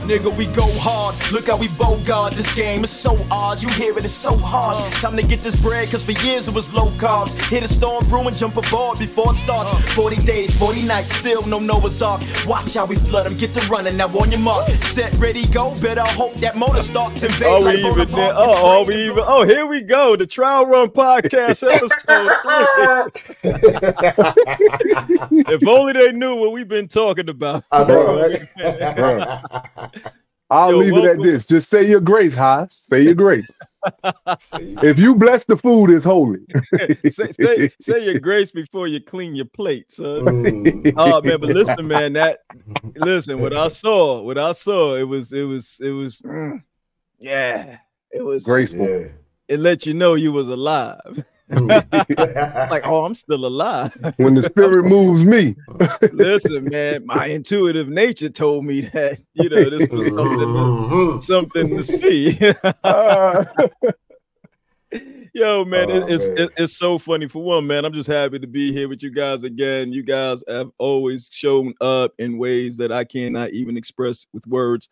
Nigga, we go hard. Look how we bogart this game. It's so odd. You hear it, it's so harsh. Time to get this bread, cause for years it was low carbs. Hit a storm brewing, jump aboard before it starts. 40 days, 40 nights, still no Noah's Ark. Watch how we flood them, get to running. Now on your mark, set, ready, go. Better hope that motor starts in vain. Oh, here we go. The Trial Run Podcast episode 3. If only they knew what we've been talking about. I know. I'll leave it at this. Just say your grace, Haas. Say your grace. If you bless the food, it's holy. say your grace before you clean your plate, son. Oh man, but listen, man. What I saw, it was graceful. Yeah. It let you know you was alive. Like, oh, I'm still alive. When the spirit moves me. Listen, man, my intuitive nature told me that, this was something to see. Yo, man, it's so funny. For one, man, I'm just happy to be here with you guys again. You guys have always shown up in ways that I cannot even express with words.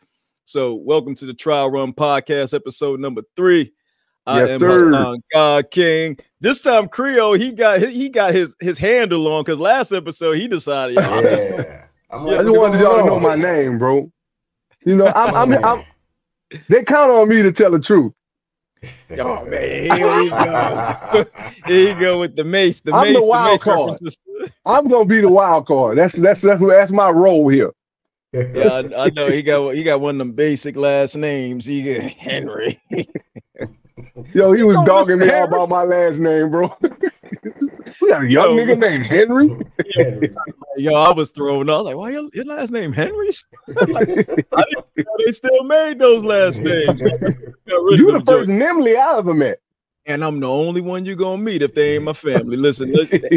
So welcome to the Trial Run Podcast, episode number 3. I am Hassan God King. This time, Creole, he got his handle on because last episode he decided. I just wanted y'all to know my name, bro. I'm they count on me to tell the truth. Oh man, here we go. Here you go with the mace. I'm the wild card. I'm gonna be the wild card. That's my role here. Yeah, I know he got one of them basic last names. He got Henry. Yo, he was dogging me out about my last name, bro. We got a young nigga named Henry. Yo, I was thrown up. Like, why your last name Henry's? Like, I didn't know they still made those last names. You the first Nemly I ever met. And I'm the only one you're gonna meet if they ain't my family. Listen,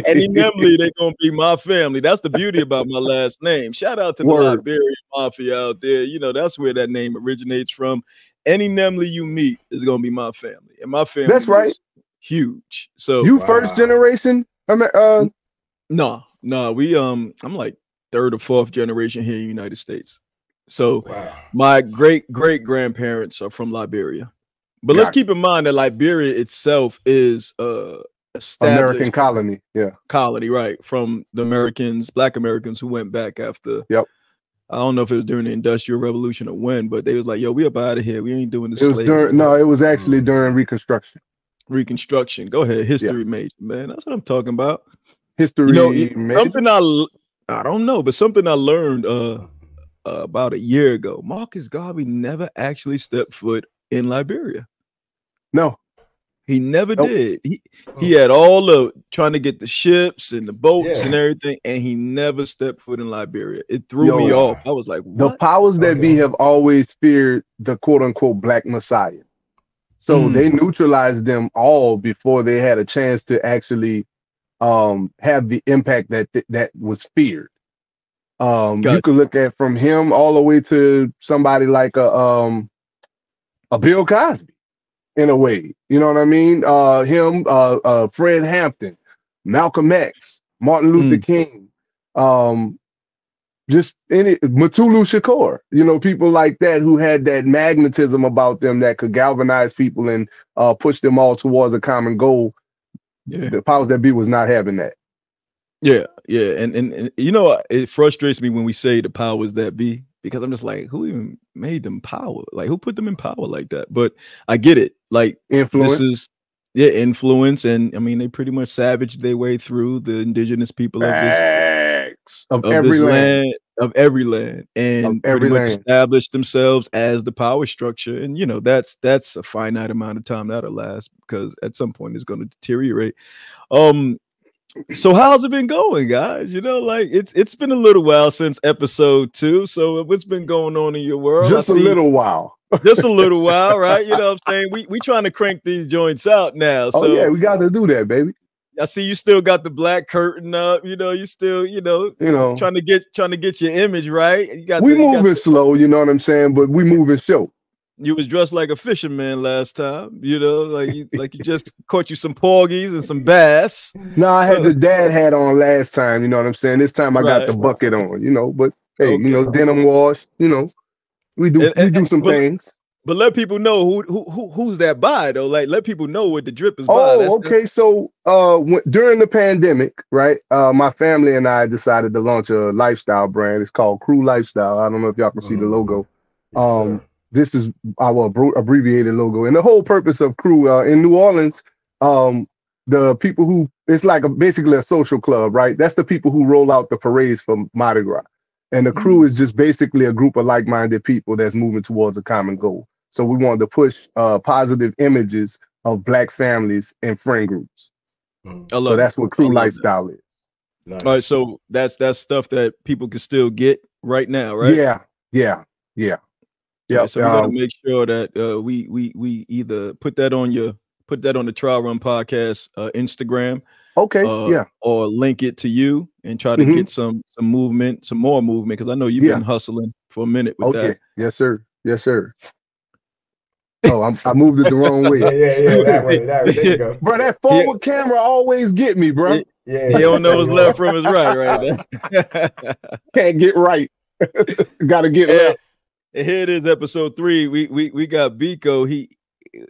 any Nemly, they gonna be my family. That's the beauty about my last name. Shout out to the Liberian Mafia out there. That's where that name originates from. Any Nemly you meet is gonna be my family, and my family. That's right. Is huge. So you first generation? No, we I'm like 3rd or 4th generation here in the United States. So my great grandparents are from Liberia, but let's keep in mind that Liberia itself is American colony. Yeah, colony, right? From the Black Americans who went back after. Yep. I don't know if it was during the Industrial Revolution or when, but they was like, yo, we up out of here. We ain't doing this. It was actually during Reconstruction. Reconstruction. Go ahead. History major, man. That's what I'm talking about. History major? Something I don't know, but something I learned about a year ago. Marcus Garvey never actually stepped foot in Liberia. No. He never did. He had all the trying to get the ships and the boats and everything, and he never stepped foot in Liberia. It threw me off. I was like, what? The powers that be have always feared the quote-unquote Black Messiah. So they neutralized them all before they had a chance to actually have the impact that was feared. You could look at from him all the way to somebody like a Bill Cosby. In a way, you know what I mean? Fred Hampton, Malcolm X, Martin Luther King, just Mutulu Shakur, people like that who had that magnetism about them that could galvanize people and push them all towards a common goal. Yeah. The powers that be was not having that. Yeah, and it frustrates me when we say the powers that be, because I'm just like, who even made them power? Like, who put them in power like that? But I get it. Like, influence. Influence. And I mean, they pretty much savaged their way through the indigenous people of every land, and pretty much established themselves as the power structure. And that's a finite amount of time that'll last, because at some point it's going to deteriorate. So how's it been going, guys? It's been a little while since episode 2. So what's been going on in your world? Just a little while, right? You know what I'm saying? We trying to crank these joints out now. So yeah, we got to do that, baby. I see you still got the black curtain up. You still, trying to get your image right. We moving slow, you know what I'm saying? But we moving show. You was dressed like a fisherman last time, like you just caught you some porgies and some bass. No, I had the dad hat on last time, you know what I'm saying? This time I got the bucket on, but hey, denim wash, We do some things. But let people know who's that by though. Like let people know what the drip is by. Oh, okay. So during the pandemic, right? My family and I decided to launch a lifestyle brand. It's called Crew Lifestyle. I don't know if y'all can see the logo. Yes, this is our abbreviated logo, and the whole purpose of Crew in New Orleans. The people who it's like basically a social club, right? That's the people who roll out the parades for Mardi Gras. And the crew is just basically a group of like-minded people that's moving towards a common goal. So we wanted to push positive images of Black families and friend groups. So that's what Crew Lifestyle is. Nice. All right, so that's stuff that people can still get right now, right? Yeah. Okay, so we gotta make sure that we either put that on the Trial Run Podcast Instagram. Okay, or link it to you and try to get some movement, some more movement, because I know you've been hustling for a minute with that. Yes, sir. Oh, I moved it the wrong way. Yeah, that way. There you go. Bro, that forward camera always get me, bro. Yeah, he don't know his left from his right there. Can't get right. Gotta get left. And here it is, episode 3. We got Biko.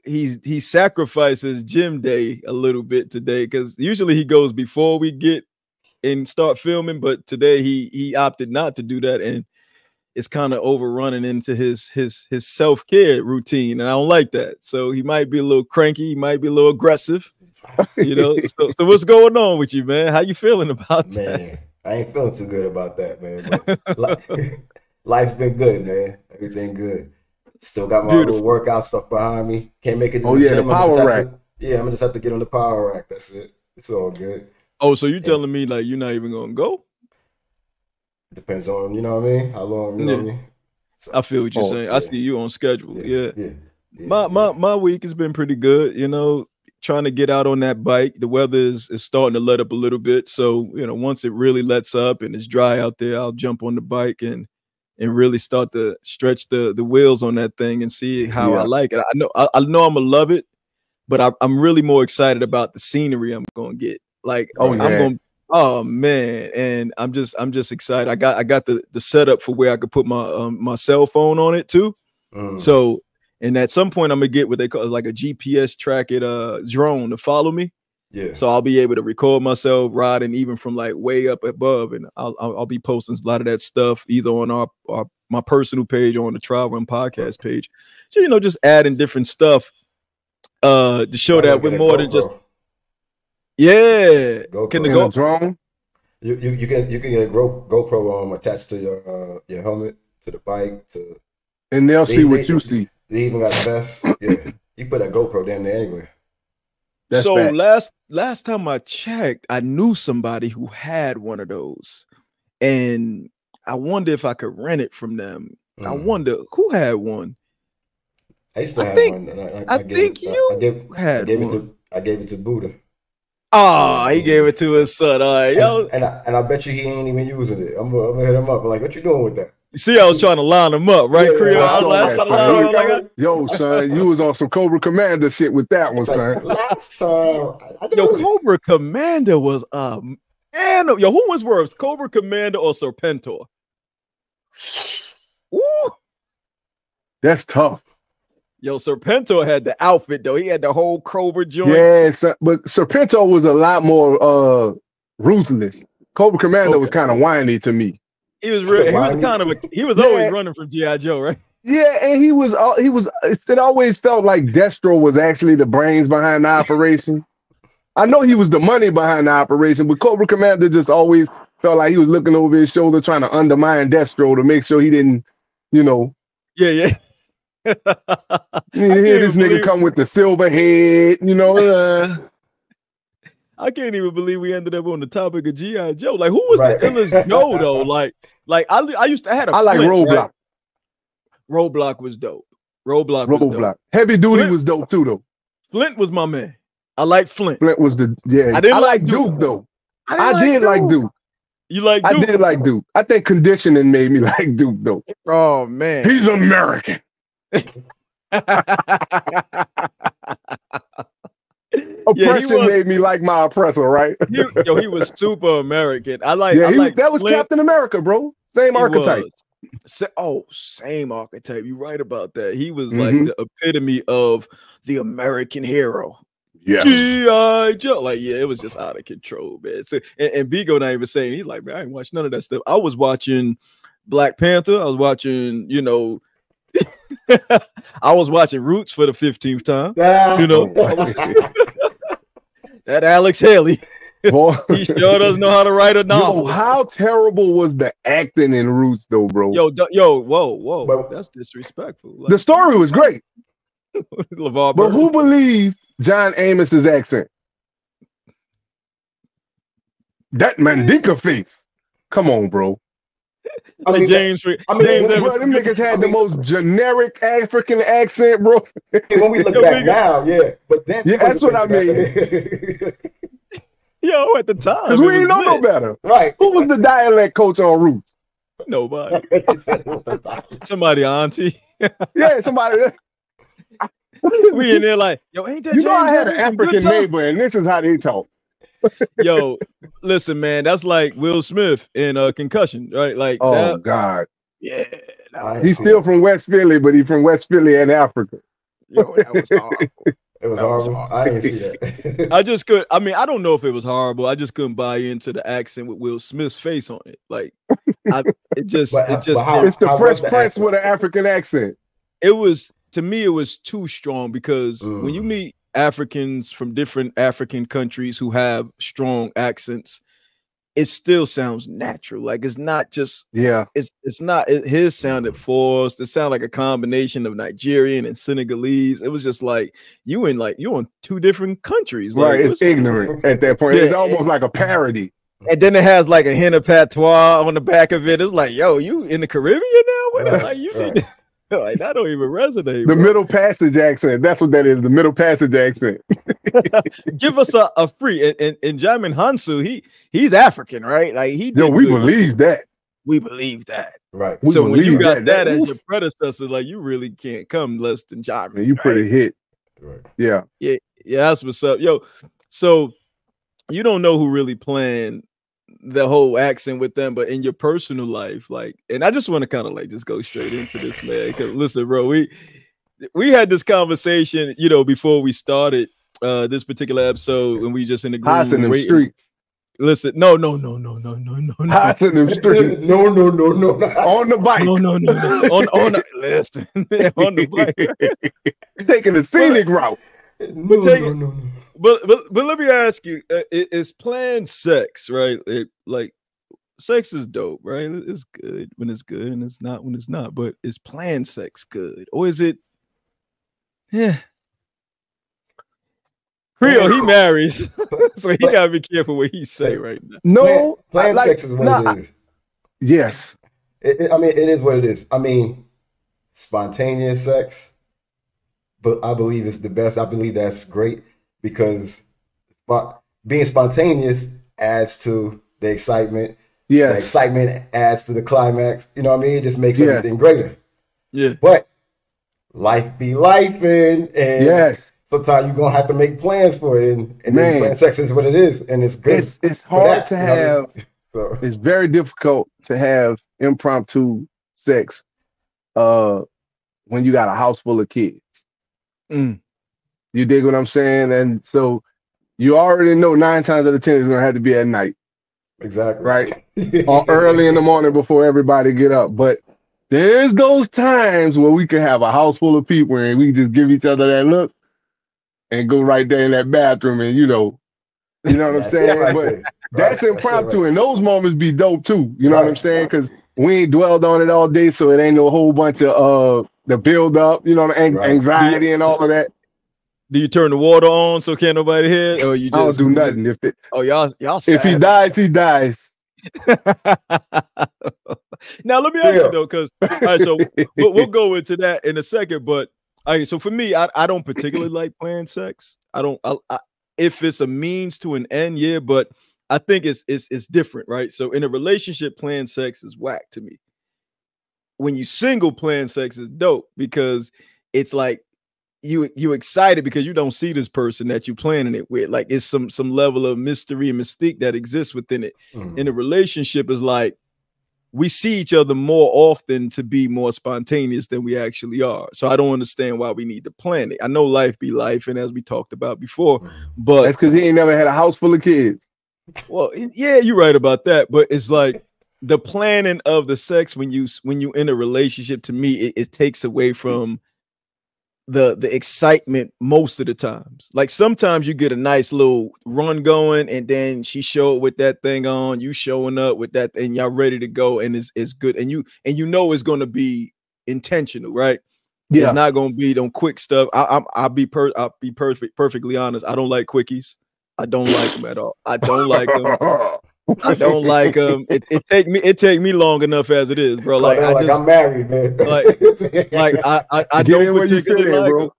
He sacrifices gym day a little bit today because usually he goes before we get and start filming, but today he opted not to do that, and it's kind of overrunning into his self-care routine, and I don't like that. So he might be a little cranky, he might be a little aggressive, you know. So what's going on with you, man? How you feeling about that? Man, I ain't feeling too good about that, man. But life's been good, man. Everything good. Still got my little workout stuff behind me. Can't make it to the gym. The power rack. I'm gonna just have to get on the power rack. That's it. It's all good. Oh, so you telling me like you're not even gonna go? Depends on, you know what I mean, how long, you know what I mean? So, I feel what you're saying. I see you on schedule. My week has been pretty good, you know, trying to get out on that bike. The weather is starting to let up a little bit. So, you know, once it really lets up and it's dry out there, I'll jump on the bike and really start to stretch the wheels on that thing and see how I like it. I know I'm gonna love it, but I'm really more excited about the scenery I'm gonna get. Like, oh man, and I'm just excited. I got the setup for where I could put my cell phone on it too. So, and at some point I'm gonna get what they call like a GPS tracked drone to follow me. Yeah. So I'll be able to record myself riding even from like way up above, and I'll be posting a lot of that stuff either on my personal page or on the Trial Run Podcast page. So, you know, just adding different stuff to show that we're more than just Can the drone? You can get a GoPro attached to your helmet, to the bike, and they'll see what you see. They even got the vest. Yeah, you put that GoPro down there anyway. That's so fact. last time I checked, I knew somebody who had one of those, and I wonder if I could rent it from them. I wonder who had one. I used to have one. I think you had one. I gave it to Buddha. Oh, he gave it to his son. All right, yo. And I bet you he ain't even using it. I'm gonna hit him up. I'm like, what you doing with that? You see, I was trying to line him up, right, Creole? Yo, son, you was on some Cobra Commander shit with that one, son. Last time, Cobra Commander was and yo, who was worse, Cobra Commander or Serpentor? Ooh, that's tough. Yo, Serpentor had the outfit though. He had the whole Cobra joint. Yeah, but Serpentor was a lot more ruthless. Cobra Commander was kind of whiny to me. He was real. He was always running from G.I. Joe, right? Yeah, and he was. It always felt like Destro was actually the brains behind the operation. I know he was the money behind the operation, but Cobra Commander just always felt like he was looking over his shoulder, trying to undermine Destro to make sure he didn't, you know. Yeah. You hear this nigga come with the silver head, you know. I can't even believe we ended up on the topic of G.I. Joe. Like, who was the illest Joe though? Like I used to have a. I like Roadblock. Right? Roadblock was dope. Roadblock was dope. Heavy Duty was dope too, though. Flint was my man. I like Flint. Flint was I like Duke though. I did like Duke. You like Duke? I did like Duke. I think conditioning made me like Duke though. Oh man, he's American. Oppression made me like my oppressor, right? He was super American. That was Flint. Captain America, bro. Same archetype. Same archetype. You're right about that. He was like the epitome of the American hero. Yeah. G.I. Joe. Like, yeah, it was just out of control, man. So, and Bigo not even saying, he's like, man, I ain't watched none of that stuff. I was watching Black Panther. I was watching, you know, I was watching Roots for the 15th time. You know, that Alex Haley. Boy, he sure doesn't know how to write a novel. Yo, how terrible was the acting in Roots, though, bro? Whoa. But, that's disrespectful. Like, the story was great. But who believed John Amos's accent? That Mandinka face. Come on, bro. I mean, James, them niggas had the most generic African accent, bro. When we look back now, yeah. But then that's what I mean. Yo, at the time, because we didn't know no better. Right. Who was the dialect coach on Roots? Nobody. Somebody, auntie. Yeah, somebody. We in there like, yo, ain't that? You know, I had an African neighbor, and this is how they talk. Yo, listen, man, that's like Will Smith in Concussion, right? Like, oh God, yeah. He's still from West Philly, but he's from West Philly and Africa. Yo, that was horrible. It was horrible. I didn't see that. I just could. I mean, I don't know if it was horrible. I just couldn't buy into the accent with Will Smith's face on it. Like, it's the Fresh Prince with an African accent. It was, to me, it was too strong because when you meet Africans from different African countries who have strong accents, it still sounds natural. Like, it's not just, it's not, his sounded forced. It sounded like a combination of Nigerian and Senegalese. It was just like you're in two different countries. Right. Like, it's ignorant at that point. It's almost like a parody. And then it has like a hint of patois on the back of it. It's like, yo, you in the Caribbean now? Like, you need like, that don't even resonate. The Middle Passage accent. That's what that is. The Middle Passage accent. Give us a free. And Jamin Hansu, he's African, right? Like, we believe that. We believe that. Right. So when you got that as your predecessor, like, you really can't come less than Jamin. You pretty hit. Right. Yeah. Yeah. That's what's up. Yo, so you don't know who really planned the whole accent with them, but in your personal life, like, and I just want to kind of like just go straight into this, man. Because listen, bro, we had this conversation, you know, before we started this particular episode, when we just in the group in the streets. Listen, no. Hots in the streets. No. On the bike. No. on the listen, on the bike. Taking the scenic route. No. But let me ask you, it's planned sex, right? Like, sex is dope, right? It's good when it's good, and it's not when it's not. But is planned sex good, or is it? Yeah. Creole, he marries, so he gotta be careful what he say right now. No, planned sex is what it is. Yes, I mean, it is what it is. I mean, spontaneous sex, but I believe it's the best. I believe that's great. Because being spontaneous adds to the excitement. Yeah, the excitement adds to the climax. You know what I mean? It just makes everything greater. Yeah. But life be lifing, and sometimes you're gonna have to make plans for it. And then planned sex is what it is, and it's good. It's hard to have. So it's very difficult to have impromptu sex when you got a house full of kids. You dig what I'm saying? And so you already know 9 times out of 10 it's gonna have to be at night. Exactly. Right? Or early in the morning before everybody get up. But there's those times where we can have a house full of people and we just give each other that look and go right there in that bathroom and you know what I'm saying? Right, but that's impromptu, and those moments be dope too. You know what I'm saying? Because we ain't dwelled on it all day, so it ain't no whole bunch of the build up, you know, the anxiety and all of that. Do you turn the water on so can't nobody hear? Or you just I don't do nothing. Y'all if he dies, he dies. Now let me ask you though, because all right, so we'll go into that in a second. But all right, so for me, I don't particularly like planned sex. I if it's a means to an end, yeah, but I think it's different, right? So in a relationship, planned sex is whack to me. When you single, planned sex is dope because it's like you excited because you don't see this person that you planning it with. Like, it's some level of mystery and mystique that exists within it. In a relationship is like, we see each other more often to be more spontaneous than we actually are. So I don't understand why we need to plan it. I know life be life, and as we talked about before, but that's because he ain't never had a house full of kids. Well, yeah, you're right about that, but it's like the planning of the sex when you in a relationship, to me, it takes away from the excitement most of the times. Like sometimes you get a nice little run going, and then she show up with that thing on, you showing up with that, and y'all ready to go, and it's good, and you know it's going to be intentional, right? Yeah. It's not going to be them quick stuff. I'll be perfectly honest. I don't like quickies. I don't like them at all. I don't like them. I don't like them. It take me long enough as it is, bro. Like I'm married, man. Like I don't particularly like them.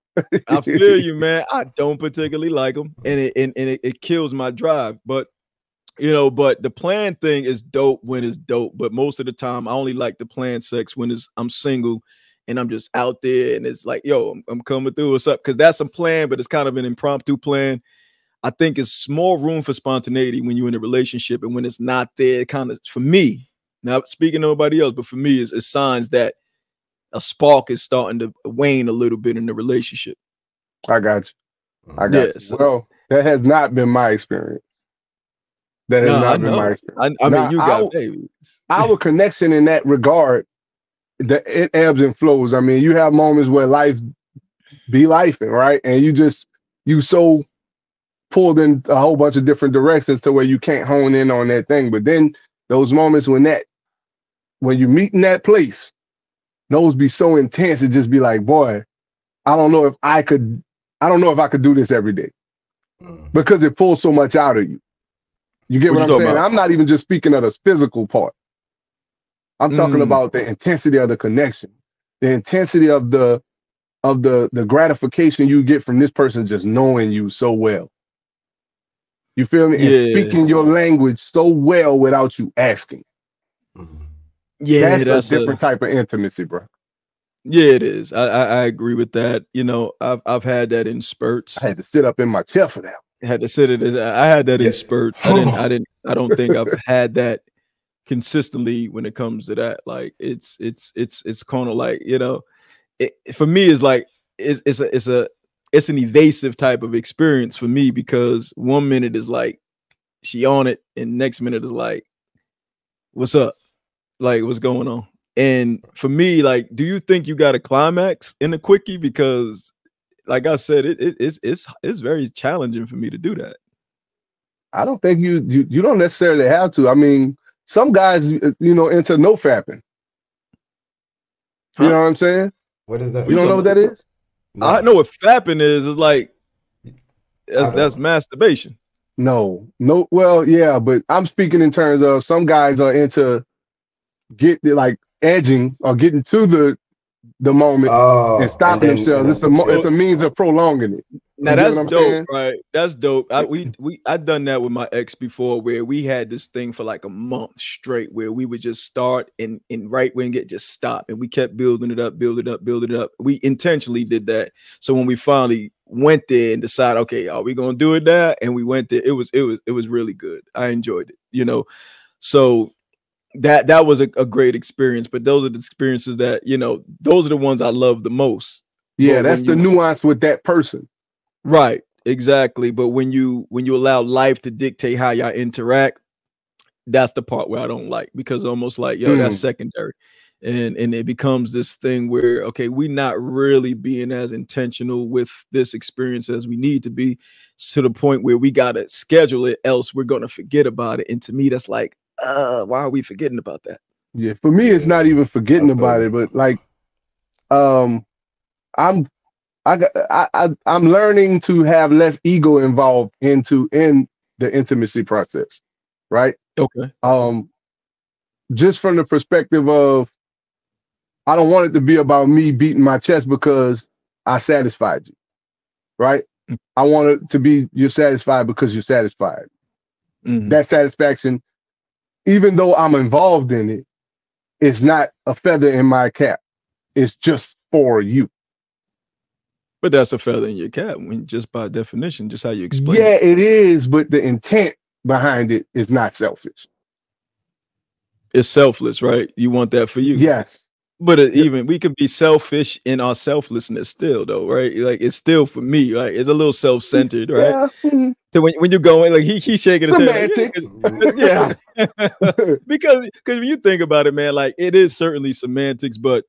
I feel you, man. I don't particularly like them, and it kills my drive. But you know, but the plan thing is dope when it's dope. But most of the time, I only like the plan sex when I'm single and I'm just out there, and it's like, yo, I'm coming through. What's up? Because that's a plan, but it's kind of an impromptu plan. I think it's more room for spontaneity when you're in a relationship, and when it's not there, it kind of, for me, not speaking to nobody else, but for me, it's signs that a spark is starting to wane a little bit in the relationship. I got you. I got you. So, well, that has not been my experience. That has not been my experience. I mean, you got babies. Our connection in that regard, it ebbs and flows. I mean, you have moments where life be lifing, right? And you so pulled in a whole bunch of different directions to where you can't hone in on that thing. But then those moments when you meet in that place, those be so intense, it just be like, boy, I don't know if I could do this every day, because it pulls so much out of you. You get what I'm saying? I'm not even just speaking of the physical part. I'm talking about the intensity of the connection, the intensity of the gratification you get from this person just knowing you so well. You feel me? Yeah. And speaking your language so well without you asking. Yeah, that's a different type of intimacy, bro. Yeah, it is. I agree with that. You know, I've had that in spurts. I had to sit up in my chair for that. I had that in spurts. I don't think I've had that consistently when it comes to that. Like it's kind of like, you know, for me it's like it's an evasive type of experience for me, because 1 minute is like she on it, and next minute is like, what's up? Like, what's going on? And for me, like, do you think you got a climax in a quickie? Because like I said, it's very challenging for me to do that. I don't think you don't necessarily have to. I mean, some guys, you know, into no fapping. You know what I'm saying? What is that? You don't know what that is? No. I know what fapping is. It's like that's masturbation. No. Well, yeah, but I'm speaking in terms of some guys are into like edging or getting to the moment and stopping themselves. It's a means of prolonging it. Now that's dope, saying? Right? That's dope. I done that with my ex before, where we had this thing for like a month straight, where we would just start and right when it just stop, and we kept building it up. We intentionally did that. So when we finally went there and decided, okay, are we gonna do it now? And we went there. It was really good. I enjoyed it. You know, so that was a great experience. But those are the experiences that, you know, those are the ones I love the most. Yeah, that's the nuance with that person. Right, exactly. But when you allow life to dictate how y'all interact, that's the part where I don't like, because almost like, yo, that's secondary. And it becomes this thing where, okay, we're not really being as intentional with this experience as we need to be, to the point where we gotta schedule it, else we're gonna forget about it. And to me, that's like, why are we forgetting about that? Yeah, for me, it's not even forgetting about it, but like, I'm learning to have less ego involved in the intimacy process, right? Okay. Just from the perspective of, I don't want it to be about me beating my chest because I satisfied you, right? I want it to be, you're satisfied because you're satisfied. That satisfaction, even though I'm involved in it, is not a feather in my cap. It's just for you. But that's a feather in your cap, when just by definition, just how you explain it is, but the intent behind it is not selfish. It's selfless, right? You want that for you. Yes. But even we can be selfish in our selflessness still, though, right? Like it's still for me, like it's a little self-centered, right? Yeah. So when you go in, like he's shaking his head, like, yeah, because when you think about it, man, like it is certainly semantics, but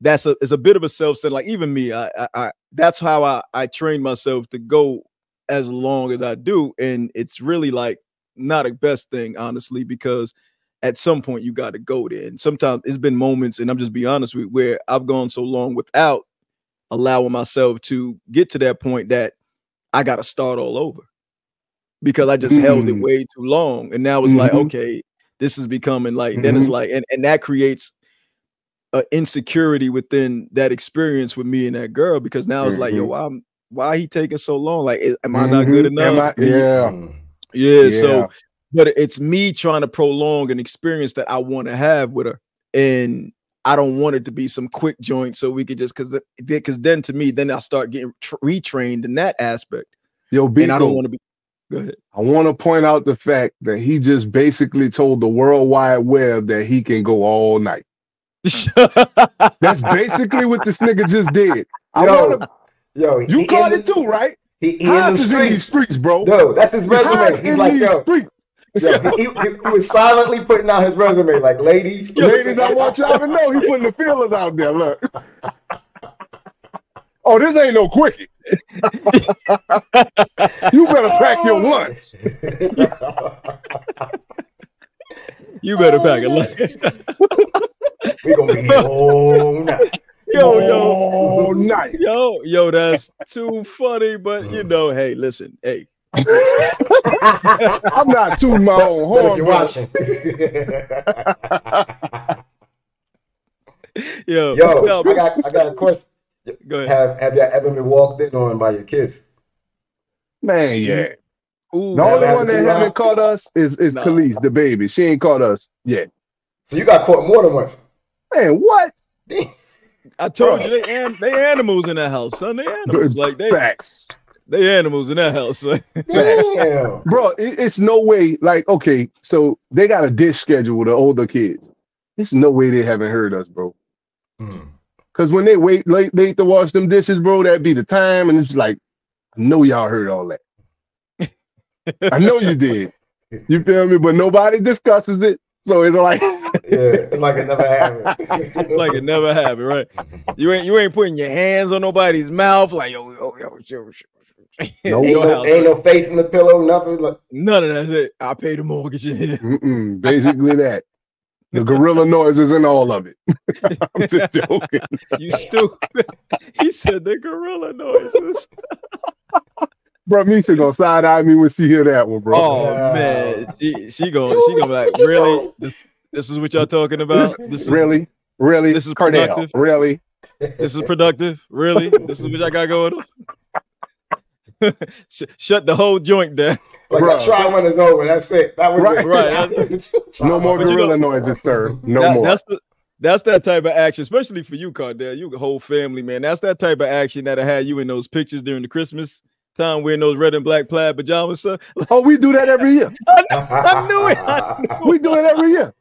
it's a bit of a self-centered. Like even me, I that's how I train myself to go as long as I do, and it's really like not a best thing, honestly, because at some point you got to go there. And sometimes it's been moments, and I'm just be honest with you, where I've gone so long without allowing myself to get to that point that I got to start all over because I just held it way too long. And now it's like, okay, this is becoming like, then it's like, and that creates an insecurity within that experience with me and that girl, because now it's like, yo, why he taking so long? Like, am I not good enough? Yeah. So, but it's me trying to prolong an experience that I want to have with her. And I don't want it to be some quick joint so we could just, because then to me, then I start getting retrained in that aspect. Yo, Biko, and I don't want to be, go ahead. I want to point out the fact that he just basically told the World Wide Web that he can go all night. That's basically what this nigga just did. You caught it too, right? He in the streets, bro. No, that's his resume. He's like, yo, he was silently putting out his resume, like, ladies, I want y'all to know he putting the feelers out there. Look. Oh, this ain't no quickie. You better pack your lunch. You better pack a lunch. We're gonna be here all night. Yo, that's too funny, but you know, hey, listen, hey. I'm not tooting my own horn. If you're watching. I got a question. Go ahead. Have y'all ever been walked in on by your kids? Man, yeah. Ooh, the only one that haven't caught us is Khalees, the baby. She ain't caught us yet. So you got caught more than once. Man, what? I told you they animals in that house, son. They animals. Like they animals in that house, son. Damn. Bro, it's no way. Like, okay, so they got a dish schedule with the older kids. There's no way they haven't heard us, bro. Because when they wait late to wash them dishes, bro, that'd be the time. And it's like, I know y'all heard all that. I know you did. You feel me? But nobody discusses it. So it's like, it's like it never happened. Like it never happened, right? You ain't putting your hands on nobody's mouth, like yo. Ain't no face in the pillow, nothing. Like, none of that shit. I pay the mortgage. Basically that. The gorilla noises and all of it. I'm just joking. You stupid. He said the gorilla noises. Bro, Misha gonna side eye me when she hear that one, bro. Oh man, she gonna be like, really? This is what y'all talking about? Really? This is productive. Really? This is productive. Really? This is what y'all got going on. Shut the whole joint down. Like that try one is over. That's it. That was right. No more gorilla noises, sir. No more. That's that type of action, especially for you, Cardell. You whole family, man. That's that type of action that'll have you in those pictures during the Christmas time wearing those red and black plaid pajamas, sir. Oh, we do that every year. I knew it. We do it every year.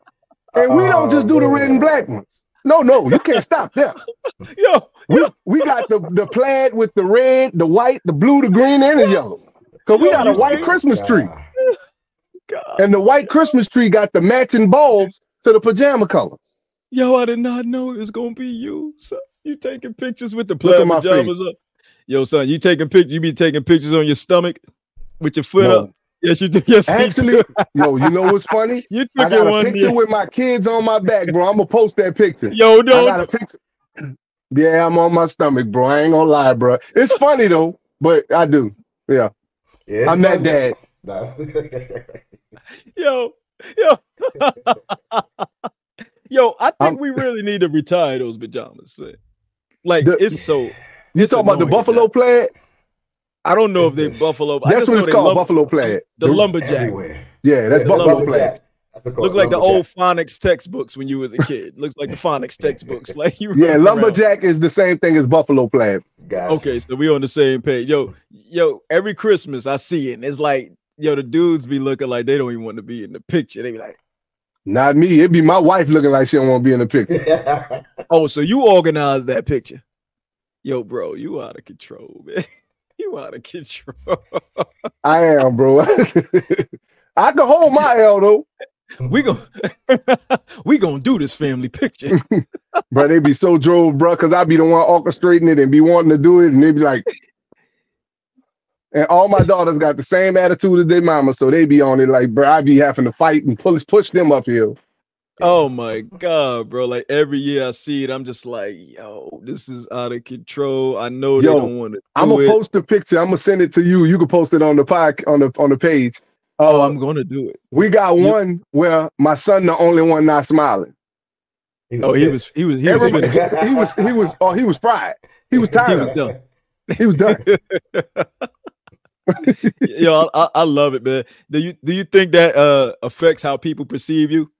And we don't just do the red and black ones. No, you can't stop them. We got the plaid with the red, the white, the blue, the green, and the yellow. Because we got a white Christmas tree. God. And the white Christmas tree got the matching bulbs to the pajama colors. Yo, I did not know it was going to be you. So you taking pictures with the plaid pajamas up. Yo, son, you taking pictures? You be taking pictures on your stomach with your foot up? Yes, you do. Yes, actually, yo, you know what's funny? I got a picture with my kids on my back, bro. I'm gonna post that picture. Yo, no, I got a picture. Yeah, I'm on my stomach, bro. I ain't gonna lie, bro. It's funny though, but I do. Yeah, I'm that dad. Yo, I think we really need to retire those pajamas. Man. Like it's so. You talking about the buffalo plaid? I don't know if they buffalo. That's what it's called, buffalo plaid. The lumberjack. Everywhere. Yeah, that's buffalo plaid. Look like the old phonics textbooks when you was a kid. Looks like the phonics textbooks. Like you. Yeah, lumberjack is the same thing as buffalo plaid. Gotcha. Okay, so we on the same page. Yo, every Christmas I see it, and it's like, the dudes be looking like they don't even want to be in the picture. They be like, Not me. It'd be my wife looking like she don't want to be in the picture. Oh, so you organized that picture. Yo, bro, you out of control, man. You out of control. I am, bro. I can hold my L, though. We gonna do this family picture. Bro, they be so drove, bro, because I be the one orchestrating it and be wanting to do it, and they be like, and all my daughters got the same attitude as their mama, so they be on it like, bro, I be having to fight and push them uphill. Oh my God, bro. Like every year I see it, I'm just like, yo, this is out of control. I know they don't want to. I'm gonna post the picture. I'm gonna send it to you. You can post it on the on the page. Oh, I'm gonna do it. We got one where my son the only one not smiling. Oh, he was he was fried. He was tired. He was done. Yo, I love it, man. Do you think that affects how people perceive you?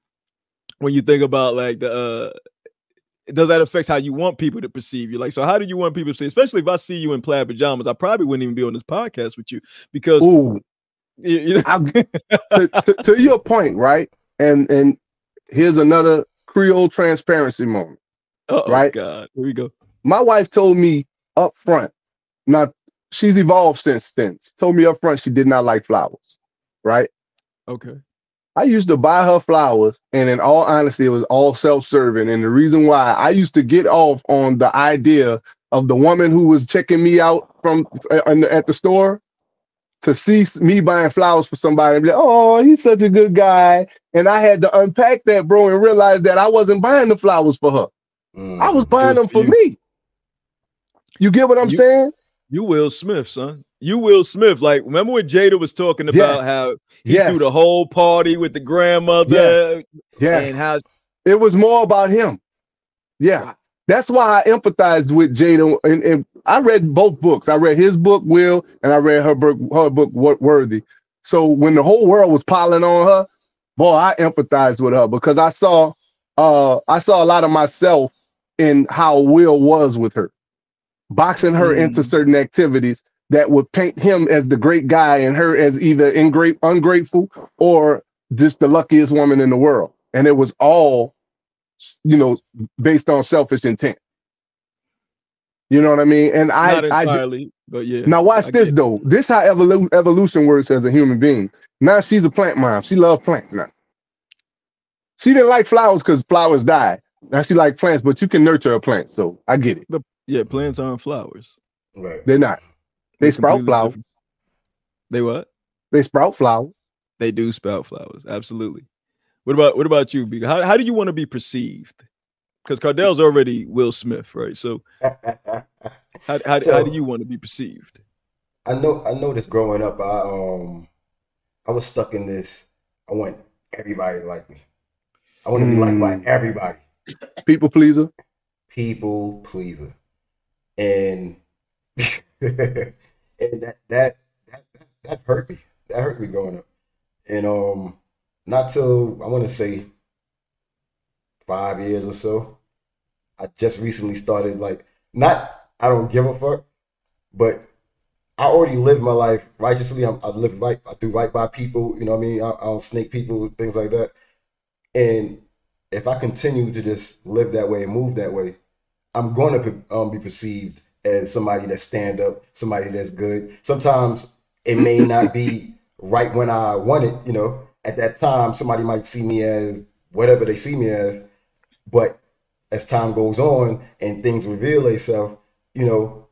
When you think about like does that affect how you want people to perceive you? Like, so how do you want people to see, especially if I see you in plaid pajamas, I probably wouldn't even be on this podcast with you because you know. to your point, right? And here's another Creole transparency moment. Right? God, here we go. My wife told me up front, now she's evolved since then. She told me up front she did not like flowers, right? Okay. I used to buy her flowers, and in all honesty, it was all self-serving. And the reason why I used to get off on the idea of the woman who was checking me out from at the store to see me buying flowers for somebody and be like, oh, he's such a good guy. And I had to unpack that, bro, and realize that I wasn't buying the flowers for her. I was buying them for me. You get what I'm saying? You Will Smith, son. You Will Smith. Like, remember when Jada was talking about how he threw the whole party with the grandmother? Yes. And how it was more about him. Yeah. That's why I empathized with Jada. And I read both books. I read his book, Will, and I read her book, Worthy. So when the whole world was piling on her, boy, I empathized with her because I saw a lot of myself in how Will was with her, boxing her into certain activities that would paint him as the great guy and her as either ungrateful or just the luckiest woman in the world. And it was all, you know, based on selfish intent. You know what I mean? And not entirely, but yeah. Now watch this though. This how evolution works as a human being. Now she's a plant mom. She loves plants now. She didn't like flowers because flowers die. Now she like plants, but you can nurture a plant. So I get it. But yeah, plants aren't flowers. Right. They're not. They sprout flowers. Different. They what? They sprout flowers. They do sprout flowers. Absolutely. What about you, B? How do you want to be perceived? Because Cardell's already Will Smith, right? So how do you want to be perceived? I know this growing up, I was stuck in this. I want everybody to like me. I want to be liked by everybody. People pleaser. People pleaser. And and that hurt me. That hurt me growing up. And not till I want to say 5 years or so, I just recently started I don't give a fuck, but I already lived my life righteously. I live right. I do right by people. You know what I mean? I don't snake people, things like that. And if I continue to just live that way and move that way, I'm going to be perceived as somebody that's stand up, somebody that's good. Sometimes it may not be right when I want it. You know, at that time, somebody might see me as whatever they see me as. But as time goes on and things reveal themselves, you know,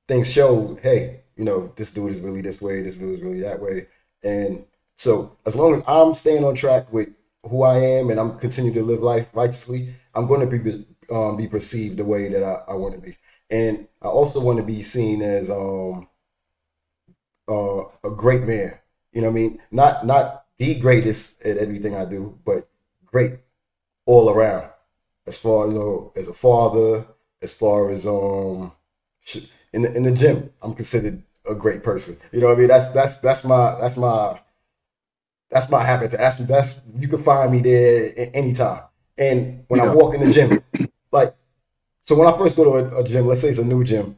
things show, hey, you know, this dude is really this way, this dude is really that way. And so as long as I'm staying on track with who I am and I'm continuing to live life righteously, I'm going to be perceived the way that I want to be. And I also want to be seen as a great man. You know what I mean? Not the greatest at everything I do, but great all around. As far, you know, as a father, as far as in the gym, I'm considered a great person. You know what I mean? That's my habitat. That's you can find me there anytime. And when I walk in the gym, so when I first go to a gym, let's say it's a new gym,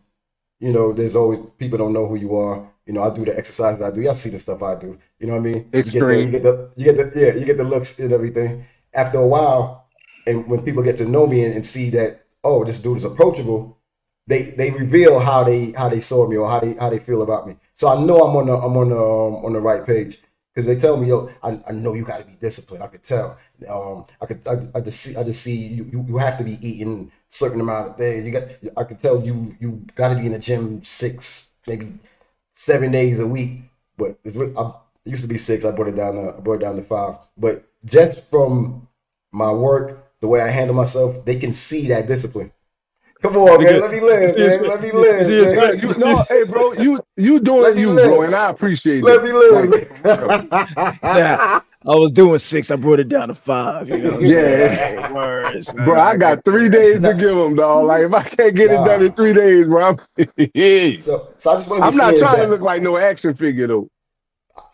you know, there's always people don't know who you are. You know, I do the exercises I do. Y'all see the stuff I do. You know what I mean? Extreme. You get the looks and everything. after a while, and when people get to know me and see that, oh, this dude is approachable, they reveal how they saw me or how they feel about me. So I know I'm on the right page, because they tell me, yo, I know you got to be disciplined. I could tell. I just see you have to be eating a certain amount of things. I could tell you got to be in the gym 6, maybe 7 days a week. But it used to be 6. I brought it down to 5. But just from my work, the way I handle myself, they can see that discipline. Come on, man. Let me live, man. Let me live. Man. Hey, bro, you doing you, bro, and I appreciate it. Let me live. I was doing 6. I brought it down to 5. You know? Yeah. Words, bro, I got 3 days to give them, dog. Like, if I can't get it done in 3 days, bro, so I just want to I'm not trying to look like no action figure, though.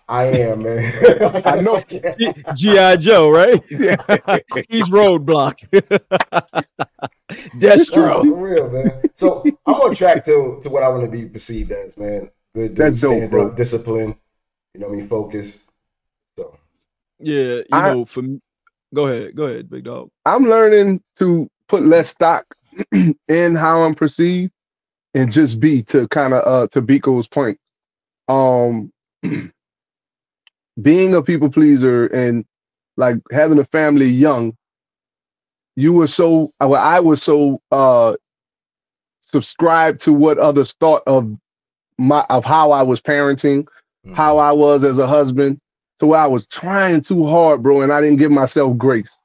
I am, man. I know. G.I. Joe, right? He's Roadblock. Destro. For real, man. So I'm on track to what I want to be perceived as, man. Good dude, stand dope, up, discipline, you know what I mean, focus. So yeah, you know, for me, go ahead, big dog. I'm learning to put less stock in how I'm perceived and just be, to kind of to Biko's point. Being a people pleaser and like having a family young, I was so subscribed to what others thought of how I was parenting, how I was as a husband, to where I was trying too hard, bro, and I didn't give myself grace,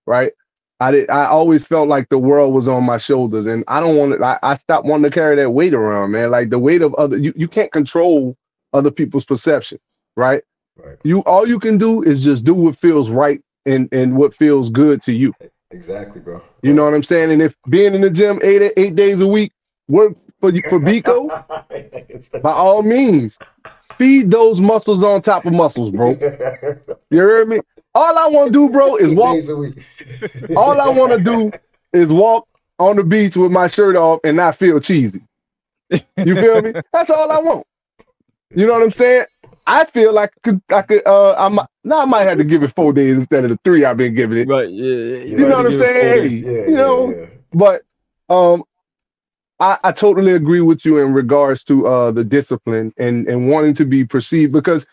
right? I always felt like the world was on my shoulders, and I stopped wanting to carry that weight around, man. Like the weight of you can't control other people's perception, right? Right. All you can do is just do what feels right and what feels good to you. Exactly, bro. You know what I'm saying? And if being in the gym 8 days a week work for Biko, by all means, feed those muscles on top of muscles, bro. You heard me? All I want to do, bro, is walk. All I want to do is walk on the beach with my shirt off and not feel cheesy. You feel me? That's all I want. You know what I'm saying? I feel like I might have to give it 4 days instead of the 3 I've been giving it. Right. Yeah. You know what I'm saying? Hey, but I totally agree with you in regards to the discipline and wanting to be perceived, because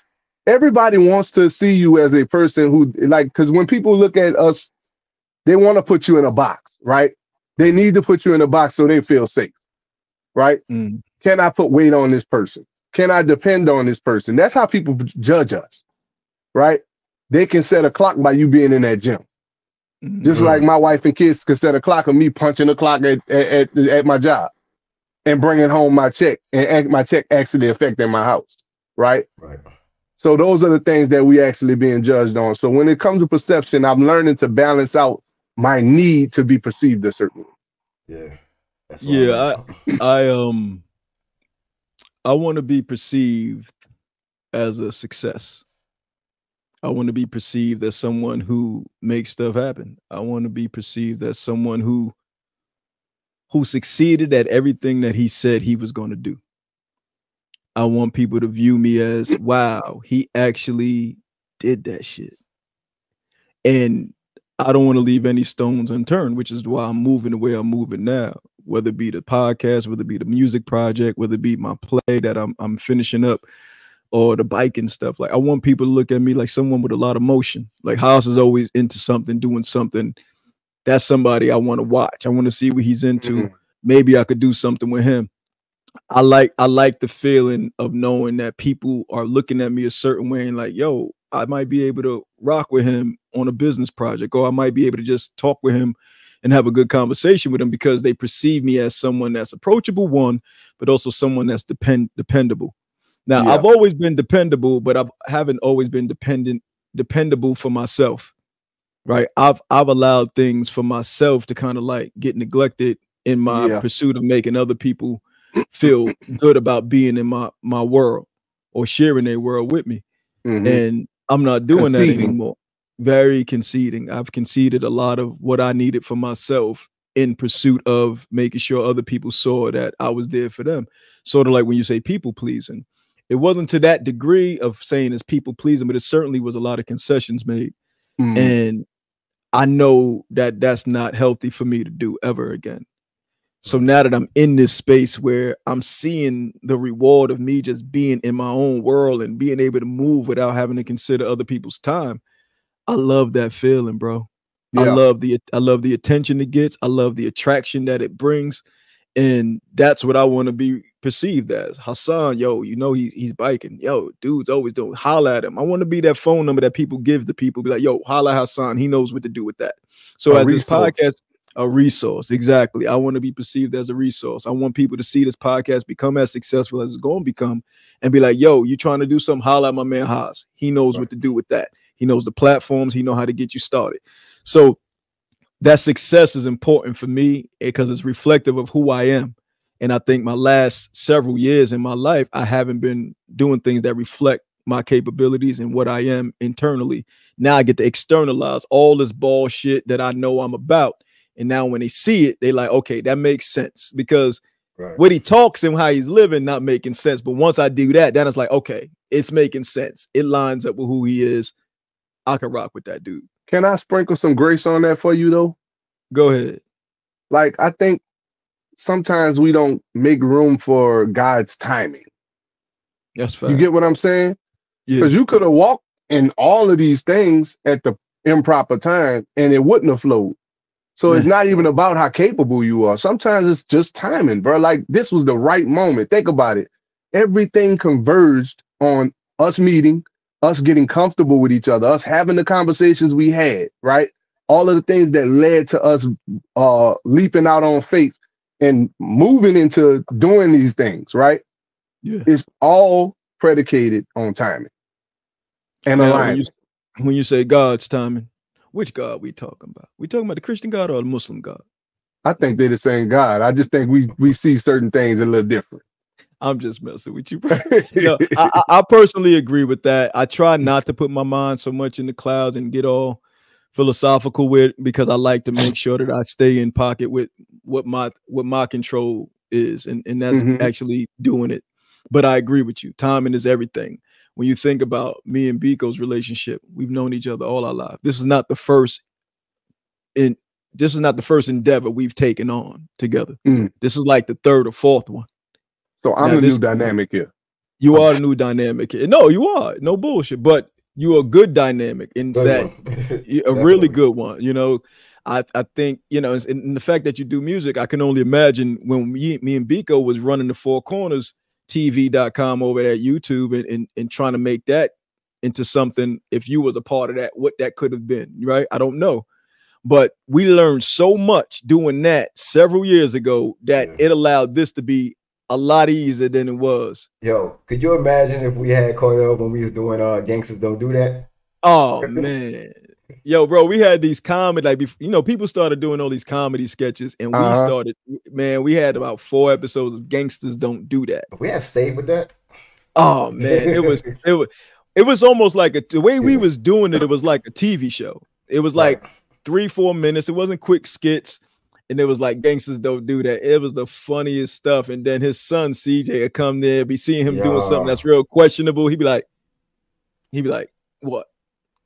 everybody wants to see you as a person who, like, because when people look at us, they want to put you in a box, right? They need to put you in a box so they feel safe, right? Can I put weight on this person? Can I depend on this person? That's how people judge us, right? They can set a clock by you being in that gym. Just like my wife and kids can set a clock of me punching the clock at my job and bringing home my check, and my check actually affecting my house, right? Right. So those are the things that we actually being judged on. So when it comes to perception, I'm learning to balance out my need to be perceived a certain way. Yeah. That's I want to be perceived as a success. I want to be perceived as someone who makes stuff happen. I want to be perceived as someone who succeeded at everything that he said he was going to do. I want people to view me as, wow, he actually did that shit. And I don't want to leave any stones unturned, which is why I'm moving the way I'm moving now, whether it be the podcast, whether it be the music project, whether it be my play that I'm finishing up, or the biking stuff. Like, I want people to look at me like someone with a lot of motion. Like, Haas is always into something, doing something. That's somebody I want to watch. I want to see what he's into. Maybe I could do something with him. I like the feeling of knowing that people are looking at me a certain way and like, yo, I might be able to rock with him on a business project, or I might be able to just talk with him and have a good conversation with him because they perceive me as someone that's approachable, one, but also someone that's dependable. Now, I've always been dependable, but I haven't always been dependable for myself, right? I've allowed things for myself to kind of like get neglected in my pursuit of making other people feel good about being in my world or sharing their world with me. And I'm not doing that anymore. Very conceding. I've conceded a lot of what I needed for myself in pursuit of making sure other people saw that I was there for them. Sort of like when you say people pleasing. It wasn't to that degree of saying it's people pleasing, but it certainly was a lot of concessions made. And I know that that's not healthy for me to do ever again. So now that I'm in this space where I'm seeing the reward of me just being in my own world and being able to move without having to consider other people's time, I love that feeling, bro. Yeah. I love the attention it gets. I love the attraction that it brings. And that's what I want to be perceived as. Hassan, yo, you know he's biking. Yo, dude's always doing. Holla at him. I want to be that phone number that people give to people. Be like, yo, holla at Hassan. He knows what to do with that. So as this podcast, a resource, exactly. I want to be perceived as a resource. I want people to see this podcast become as successful as it's going to become, and be like, yo, you trying to do something? Holla at my man Haas. He knows what to do with that. He knows the platforms. He knows how to get you started. So that success is important for me because it's reflective of who I am. And I think my last several years in my life, I haven't been doing things that reflect my capabilities and what I am internally. Now I get to externalize all this bullshit that I know I'm about. And now when they see it, they like, okay, that makes sense, because what he talks and how he's living, not making sense. But once I do that, then it's like, okay, it's making sense. It lines up with who he is. I can rock with that dude. Can I sprinkle some grace on that for you though? Go ahead. Like, I think sometimes we don't make room for God's timing. That's fine. You get what I'm saying? Because you could have walked in all of these things at the improper time and it wouldn't have flowed. So it's not even about how capable you are. Sometimes it's just timing, bro. Like, this was the right moment. Think about it. Everything converged on us meeting, us getting comfortable with each other, us having the conversations we had, right? All of the things that led to us leaping out on faith and moving into doing these things, right? Yeah. It's all predicated on timing and alignment. When you say God's timing, which God we talking about? We talking about the Christian God or the Muslim God? I think they're the same God. I just think we see certain things a little different. I'm just messing with you, bro. I personally agree with that. I try not to put my mind so much in the clouds and get all philosophical with, because I like to make sure that I stay in pocket with what my control is, and that's actually doing it. But I agree with you. Timing is everything. When you think about me and Biko's relationship, we've known each other all our life. This is not the first endeavor we've taken on together. This is like the third or fourth one. So I'm the new dynamic here. You are the new dynamic here. No, you are. No bullshit. But you're a good dynamic in that, a really good one. You know, I think, you know, in the fact that you do music, I can only imagine when me and Biko was running the Four Corners TV.com over at YouTube and trying to make that into something. If you was a part of that, what that could have been, right? I don't know. But we learned so much doing that several years ago that it allowed this to be a lot easier than it was. Yo, could you imagine if we had Cordell when we was doing Gangsters Don't Do That? Oh man. Yo, bro, we had these comedy, like, you know, people started doing all these comedy sketches, and we started, man, we had about 4 episodes of Gangsters Don't Do That. We had stayed with that. Oh man, it was almost like the way we was doing it, it was like a TV show. It was like 3-4 minutes. It wasn't quick skits. And it was like, Gangsters Don't Do That. It was the funniest stuff. And then his son CJ would come there, be seeing him doing something that's real questionable. He'd be like, what?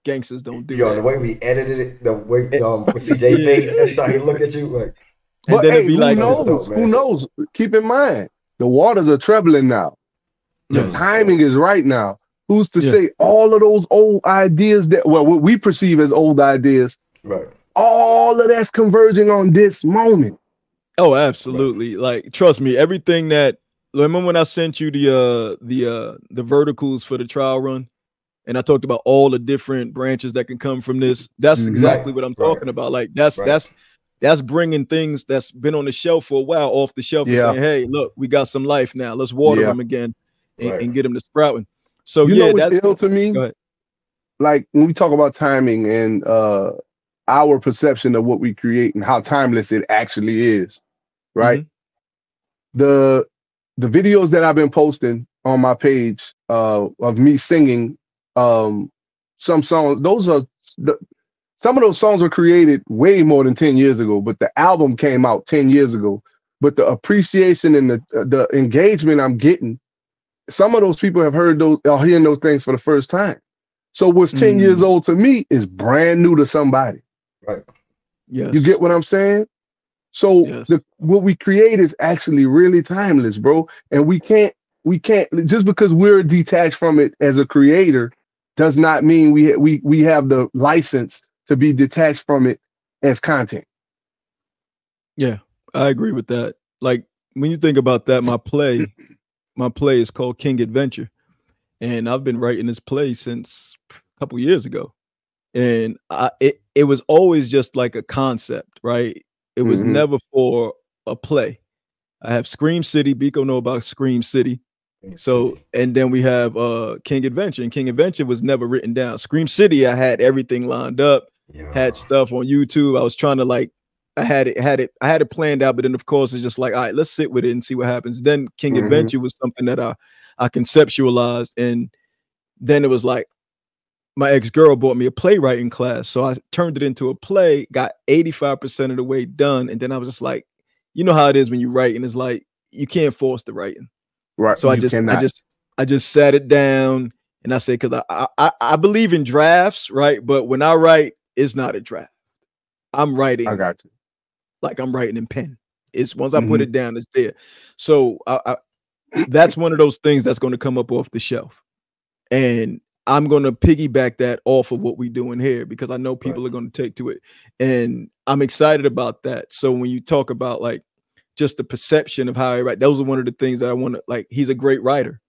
Gangsters Don't Do That. The way we edited it, the way CJ made every time he look at you, like. But hey, who knows? Keep in mind, the waters are troubling now. The timing is right now. Who's to say all of those old ideas that, well, what we perceive as old ideas, right? All of that's converging on this moment. Oh, absolutely. Like, trust me, everything that, remember when I sent you the verticals for the trial run, and I talked about all the different branches that can come from this? That's exactly what I'm talking about. Like, that's bringing things that's been on the shelf for a while off the shelf and saying, hey, look, we got some life now. Let's water them again and get them to sprouting. So that's ill to me. Like, when we talk about timing and our perception of what we create and how timeless it actually is, right? The videos that I've been posting on my page of me singing some songs, some of those songs were created way more than 10 years ago, but the album came out 10 years ago. But the appreciation and the engagement I'm getting, some of those people have heard those, are hearing those things for the first time. So what's 10 years old to me is brand new to somebody. Right. Yes. You get what I'm saying? So what we create is actually really timeless, bro. And we can't just because we're detached from it as a creator does not mean we have the license to be detached from it as content. Yeah, I agree with that. Like when you think about that, my play is called King Adventure. And I've been writing this play since a couple years ago. And it was always just like a concept, right? It was never for a play. I have Scream City. Biko know about Scream City. So, and then we have King Adventure. And King Adventure was never written down. Scream City, I had everything lined up, had stuff on YouTube. I was trying to like, I had it planned out, but then of course it's just like, all right, let's sit with it and see what happens. Then King Adventure was something that I conceptualized, and then it was like my ex-girl bought me a playwriting class, so I turned it into a play, got 85% of the way done, and then I was just like, you know how it is when you write, and it's like you can't force the writing, right? So I just sat it down, and I said, because I believe in drafts, right? But when I write, it's not a draft. I'm writing. I got you. Like I'm writing in pen. It's once I put it down, it's there. So that's one of those things that's going to come up off the shelf, and I'm going to piggyback that off of what we're doing here because I know people are going to take to it, and I'm excited about that. So when you talk about like just the perception of how I write, those are one of the things that I want to like. He's a great writer,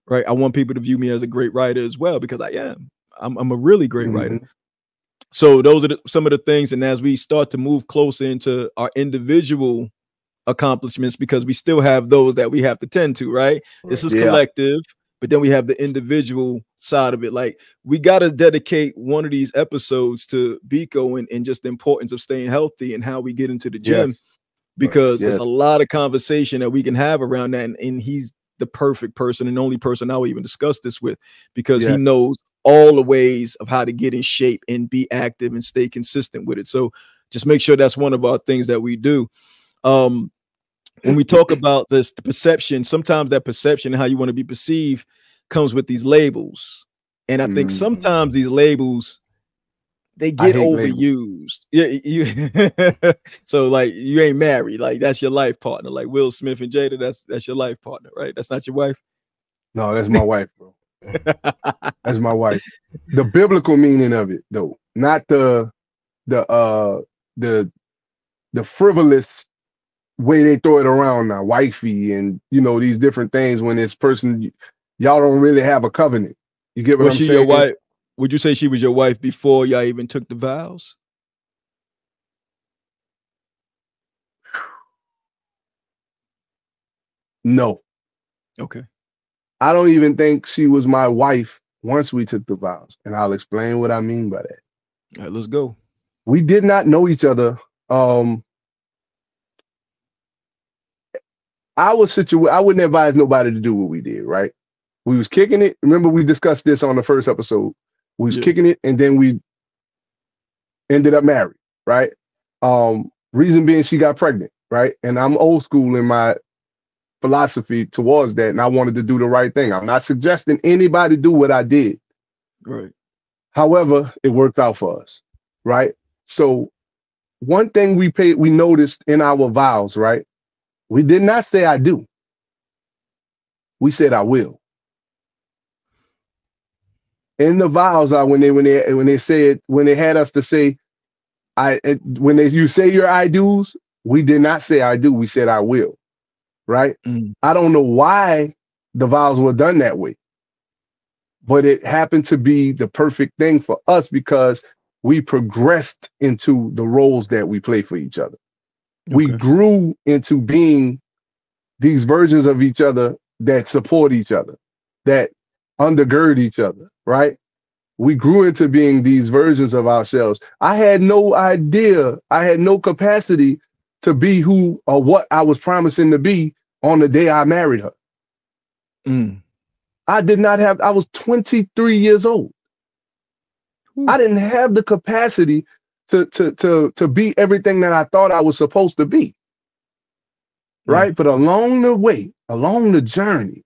right? I want people to view me as a great writer as well because I am. I'm a really great writer. So those are some of the things. And as we start to move closer into our individual accomplishments, because we still have those that we have to tend to, right? This is collective, but then we have the individual side of it. Like we got to dedicate one of these episodes to Biko and just the importance of staying healthy and how we get into the gym, because there's a lot of conversation that we can have around that. And he's the perfect person and only person I will even discuss this with, because he knows all the ways of how to get in shape and be active and stay consistent with it. So just make sure that's one of our things that we do. When we talk about this, the perception, sometimes that perception and how you want to be perceived comes with these labels. And I think sometimes these labels, they get overused. So like you ain't married, like that's your life partner. Like Will Smith and Jada, that's your life partner, right? That's not your wife. No, that's my wife, bro. That's my wife. The biblical meaning of it, though, not the frivolous way they throw it around now, wifey, and you know these different things. When this person, y'all don't really have a covenant. You get what I'm saying? Your wife? Would you say she was your wife before y'all even took the vows? No. Okay. I don't even think she was my wife once we took the vows, and I'll explain what I mean by that. All right, let's go. We did not know each other. I wouldn't advise nobody to do what we did, right? We was kicking it. Remember, we discussed this on the first episode. We was kicking it, and then we ended up married, right? Reason being, she got pregnant, right? And I'm old school in my philosophy towards that, and I wanted to do the right thing. I'm not suggesting anybody do what I did. Right. However, it worked out for us, right? So one thing we noticed in our vows, right? We did not say I do. We said I will. In the vows, when they had us to say you say your I do's, we did not say I do. We said I will. Right? I don't know why the vows were done that way, but it happened to be the perfect thing for us because we progressed into the roles that we play for each other. Okay. We grew into being these versions of each other that support each other, that undergird each other, right? We grew into being these versions of ourselves. I had no idea, I had no capacity to be who or what I was promising to be on the day I married her. I was 23 years old. I didn't have the capacity to be everything that I thought I was supposed to be. Right? But along the way, along the journey,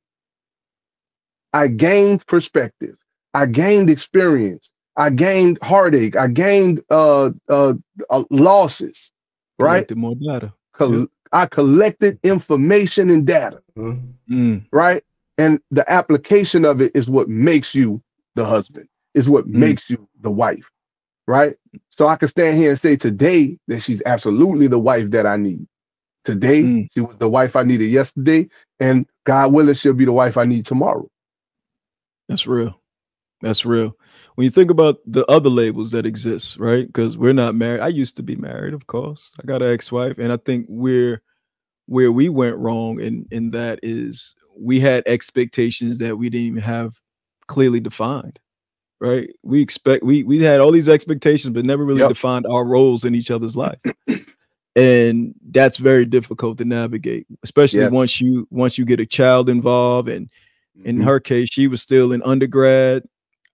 I gained perspective. I gained experience. I gained heartache. I gained losses. Right? Collected more data. I collected information and data. Right? And the application of it is what makes you the husband, is what makes you the wife. Right? So I can stand here and say today that she's absolutely the wife that I need. Today, she was the wife I needed yesterday, and God willing, she'll be the wife I need tomorrow. That's real. That's real. When you think about the other labels that exist, right? Because we're not married. I used to be married, of course. I got an ex-wife, and I think where we went wrong in that is we had expectations that we didn't even have clearly defined, right? We had all these expectations, but never really defined our roles in each other's life. And that's very difficult to navigate, especially once you get a child involved. And in her case, she was still in undergrad.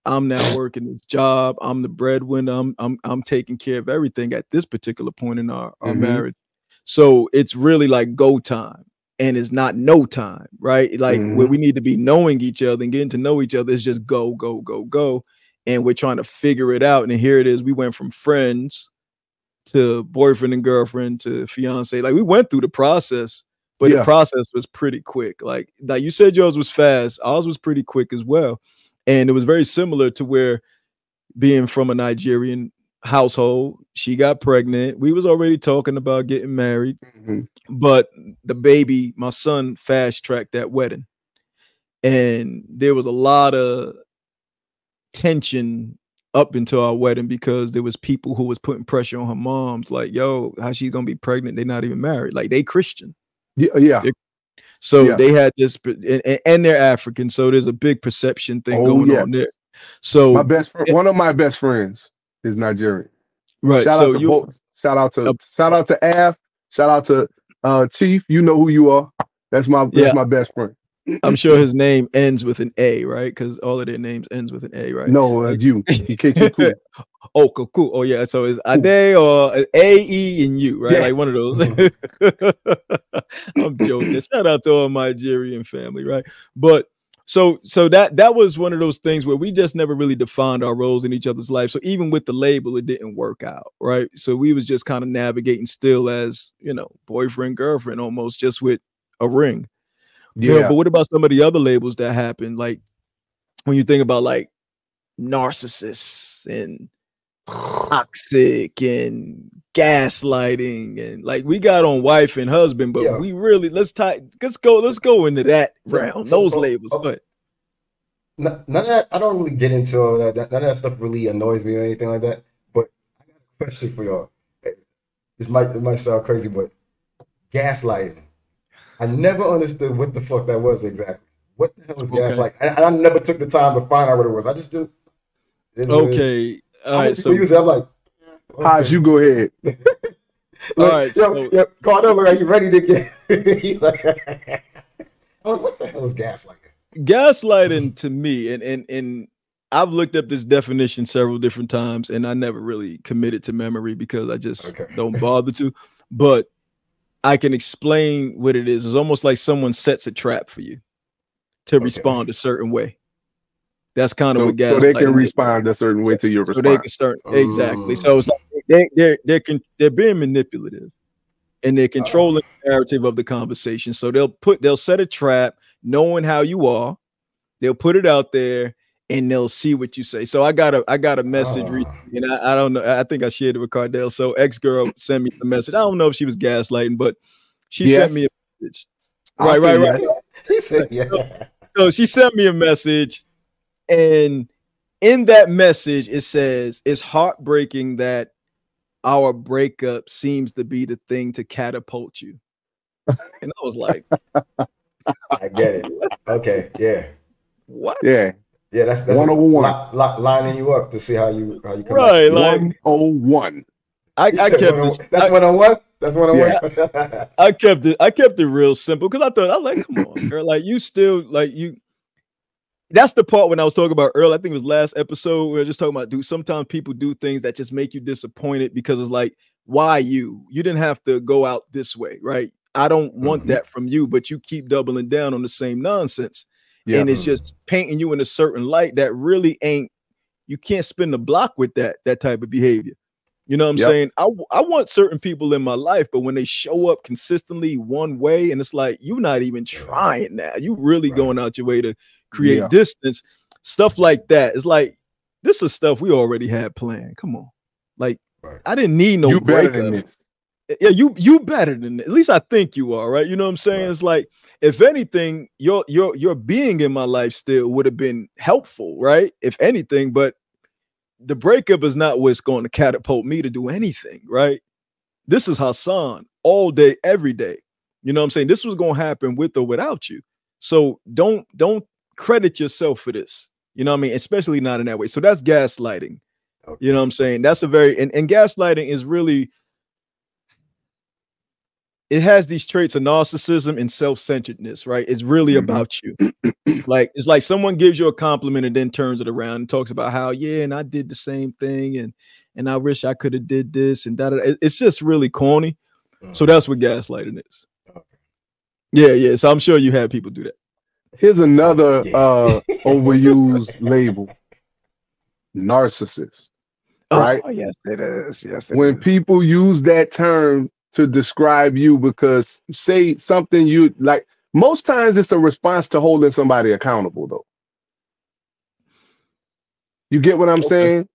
I'm now working this job. I'm the breadwinner. I'm taking care of everything at this particular point in our marriage. So it's really like go time, and it's not no time, right? Like where we need to be knowing each other and getting to know each other is just go, go, go, go. And we're trying to figure it out. And here it is. We went from friends to boyfriend and girlfriend to fiance. Like we went through the process, but the process was pretty quick. Like you said, yours was fast. Ours was pretty quick as well. And it was very similar to where being from a Nigerian household, she got pregnant. We was already talking about getting married, but the baby, my son, fast-tracked that wedding. And there was a lot of tension up until our wedding because there was people who was putting pressure on her moms, like, yo, how she's gonna be pregnant? They're not even married. Like they Christian. So they had this, and they're African. So there's a big perception thing going on there. So my best friend, one of my best friends is Nigerian. Right. Shout out to Af. Shout out to Chief. You know who you are. That's my best friend. I'm sure his name ends with an A, right? Because all of their names ends with an A, right? No, you. Oh, cool. Oh, yeah. So it's Ade or A, E, and U, right? Like one of those. I'm joking. Shout out to all my Nigerian family, right? But so that was one of those things where we just never really defined our roles in each other's life. So even with the label, it didn't work out, right? So we was just kind of navigating still as, boyfriend, girlfriend, almost just with a ring. But what about some of the other labels that happen? Like when you think about like narcissists and toxic and gaslighting, and like we got on wife and husband, but we really let's go into that round. Those labels. But none of that. I don't really get into all that. None of that stuff really annoys me or anything like that. But I got a question for y'all. It might sound crazy, but gaslighting. I never understood what the fuck that was exactly. What the hell is gaslighting? And I never took the time to find out what it was. I just didn't. Okay. All right. So I'm like, Hodge, you go ahead. All right. Cardell, are you ready to get? He's like, what the hell is gaslighting? Gaslighting to me, and I've looked up this definition several different times, and I never really committed to memory because I just don't bother to. But I can explain what it is. It's almost like someone sets a trap for you to respond a certain way. That's kind of what gaslighting. So they can respond a certain way to your response. So they can start exactly. So it's like they're being manipulative, and they're controlling the narrative of the conversation. So they'll set a trap, knowing how you are. They'll put it out there, and they'll see what you say. So I got a message recently, and I don't know. I think I shared it with Cardell. So ex-girl sent me the message. I don't know if she was gaslighting, but she sent me a message. Right. He said, So she sent me a message, and in that message, it says, it's heartbreaking that our breakup seems to be the thing to catapult you. And I was like, I get it. Okay. Yeah. What? Yeah. Yeah, that's 101. Lining you up to see how you come right, back. like 101. I kept it. That's 101. That's 101. Yeah. I kept it real simple because I was like, come on, girl, like you still like you. That's the part when I was talking about earlier. I think it was last episode. We were just talking about sometimes people do things that just make you disappointed because it's like, why you? You didn't have to go out this way, right? I don't want that from you, but you keep doubling down on the same nonsense. Yeah. And it's just painting you in a certain light that really ain't you can't spin the block with that type of behavior. You know what I'm saying? I want certain people in my life, but when they show up consistently one way, and it's like, you're not even trying now. You really going out your way to create distance, stuff like that. It's like, this is stuff we already had planned. Come on. Like, I didn't need no breakup. Yeah, you better than that. At least I think you are, right? You know what I'm saying? It's like, if anything, your being in my life still would have been helpful, right? If anything, but the breakup is not what's going to catapult me to do anything, right? This is Hassan all day, every day. You know what I'm saying? This was going to happen with or without you. So don't credit yourself for this. You know what I mean? Especially not in that way. So that's gaslighting. You know what I'm saying? That's a very, and gaslighting is really, it has these traits of narcissism and self-centeredness, right? It's really about you. Like, it's like someone gives you a compliment and then turns it around and talks about how, yeah, and I did the same thing, and I wish I could have did this and that. It's just really corny. So that's what gaslighting is. Yeah. So I'm sure you had people do that. Here's another overused label: narcissist. Right? Oh, yes, it is. Yes, when people use that term to describe you, because say something you like, most times it's a response to holding somebody accountable, though. You get what I'm saying?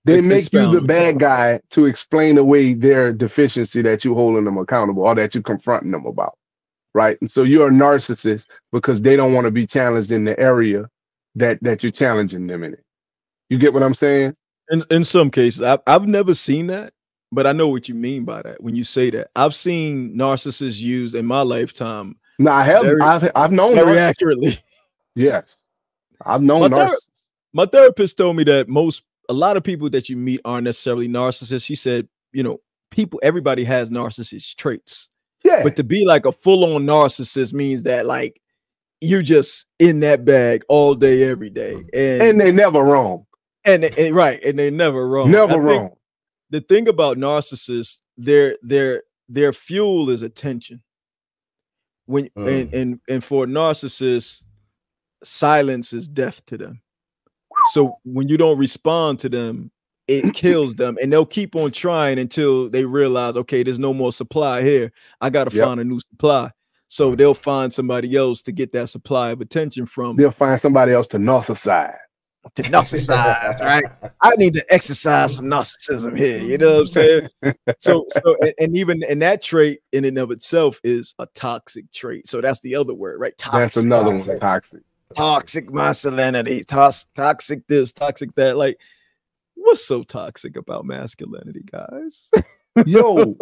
They make you the bad guy to explain away their deficiency that you're holding them accountable or that you're confronting them about. Right. And so you're a narcissist because they don't want to be challenged in the area that you're challenging them in it. You get what I'm saying? In some cases, I've never seen that, but I know what you mean by that when you say that. I've seen narcissists used in my lifetime. No, I have. I've known very accurately. Yes, I've known narcissists. My therapist told me that a lot of people that you meet aren't necessarily narcissists. She said, everybody has narcissist traits. Yeah, but to be like a full-on narcissist means that like you're just in that bag all day, every day, and they never wrong. And they never wrong. Never wrong. The thing about narcissists, their fuel is attention. When and for a narcissist, silence is death to them. So when you don't respond to them, it kills them, and they'll keep on trying until they realize, okay, there's no more supply here. I got to find a new supply. So they'll find somebody else to get that supply of attention from. They'll find somebody else to narcissize. Right? I need to exercise some narcissism here. You know what I'm saying? So and even and that trait in and of itself is a toxic trait. So that's the other word, right? Toxic. That's another one. Toxic masculinity. Toxic this, toxic that. Like, what's so toxic about masculinity, guys? Yo.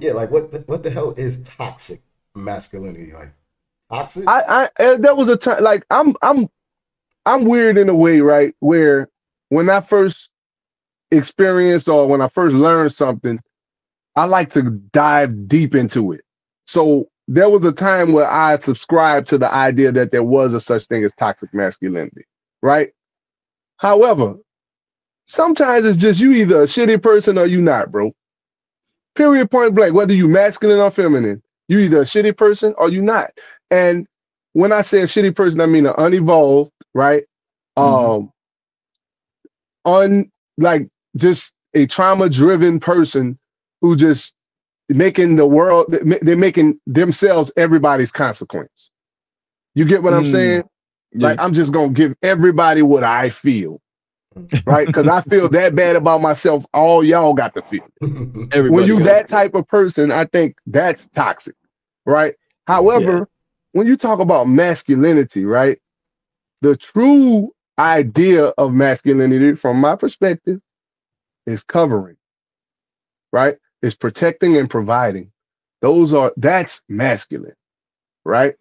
Yeah, like what the hell is toxic masculinity? Like toxic? There was a time, like I'm weird in a way, right? Where when I first experienced or when I first learned something, I like to dive deep into it. So there was a time where I subscribed to the idea that there was a such thing as toxic masculinity, right? However, sometimes it's just you either a shitty person or you not, bro. Period, point blank. Whether you masculine or feminine, you either a shitty person or you not. And when I say a shitty person, I mean an unevolved, right? Like just a trauma-driven person who just making the world, they're making themselves everybody's consequence. You get what I'm saying? Yeah. Like, I'm just gonna give everybody what I feel, right? Because I feel that bad about myself. All y'all got to feel it. When you that type of person, I think that's toxic, right? However, when you talk about masculinity, right? The true idea of masculinity, from my perspective, is covering, right? It's protecting and providing. That's masculine, right?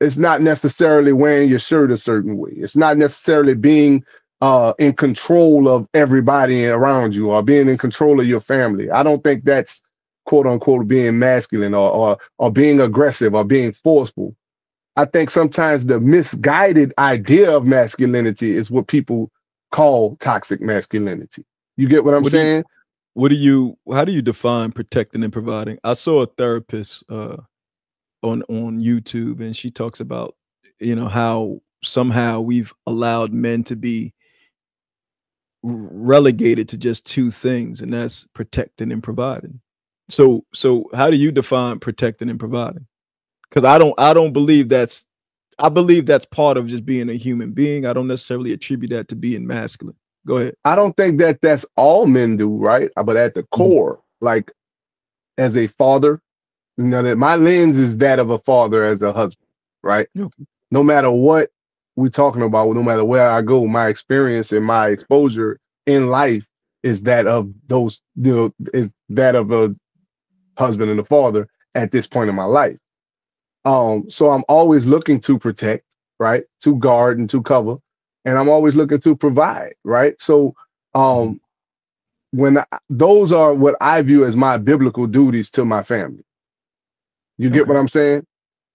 It's not necessarily wearing your shirt a certain way. It's not necessarily being in control of everybody around you or being in control of your family. I don't think that's quote unquote being masculine or being aggressive or being forceful. I think sometimes the misguided idea of masculinity is what people call toxic masculinity. You get what I'm saying? How do you define protecting and providing? I saw a therapist on YouTube, and she talks about, how somehow we've allowed men to be relegated to just two things, and that's protecting and providing. So how do you define protecting and providing? Because I don't believe that's, I believe that's part of just being a human being. I don't necessarily attribute that to being masculine. Go ahead. I don't think that that's all men do, right? But at the core, like as a father, you know, that my lens is that of a father as a husband, right? Okay. No matter what we're talking about, no matter where I go, my experience and my exposure in life is that of those, you know, is that of a husband and a father at this point in my life. So I'm always looking to protect, right? To guard and to cover. And I'm always looking to provide, right? So those are what I view as my biblical duties to my family. You get what I'm saying?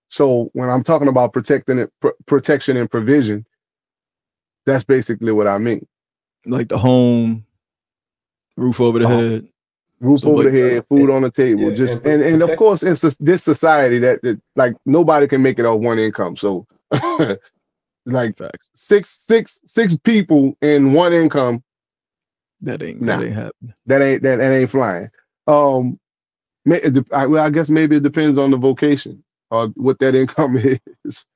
So when I'm talking about protection and provision, that's basically what I mean. Like the home, roof over the head. Roof over the head, food on the table, just and of course it's this society that like nobody can make it on one income. So like six people in one income, that ain't happening. That ain't flying. Well, I guess maybe it depends on the vocation or what that income is.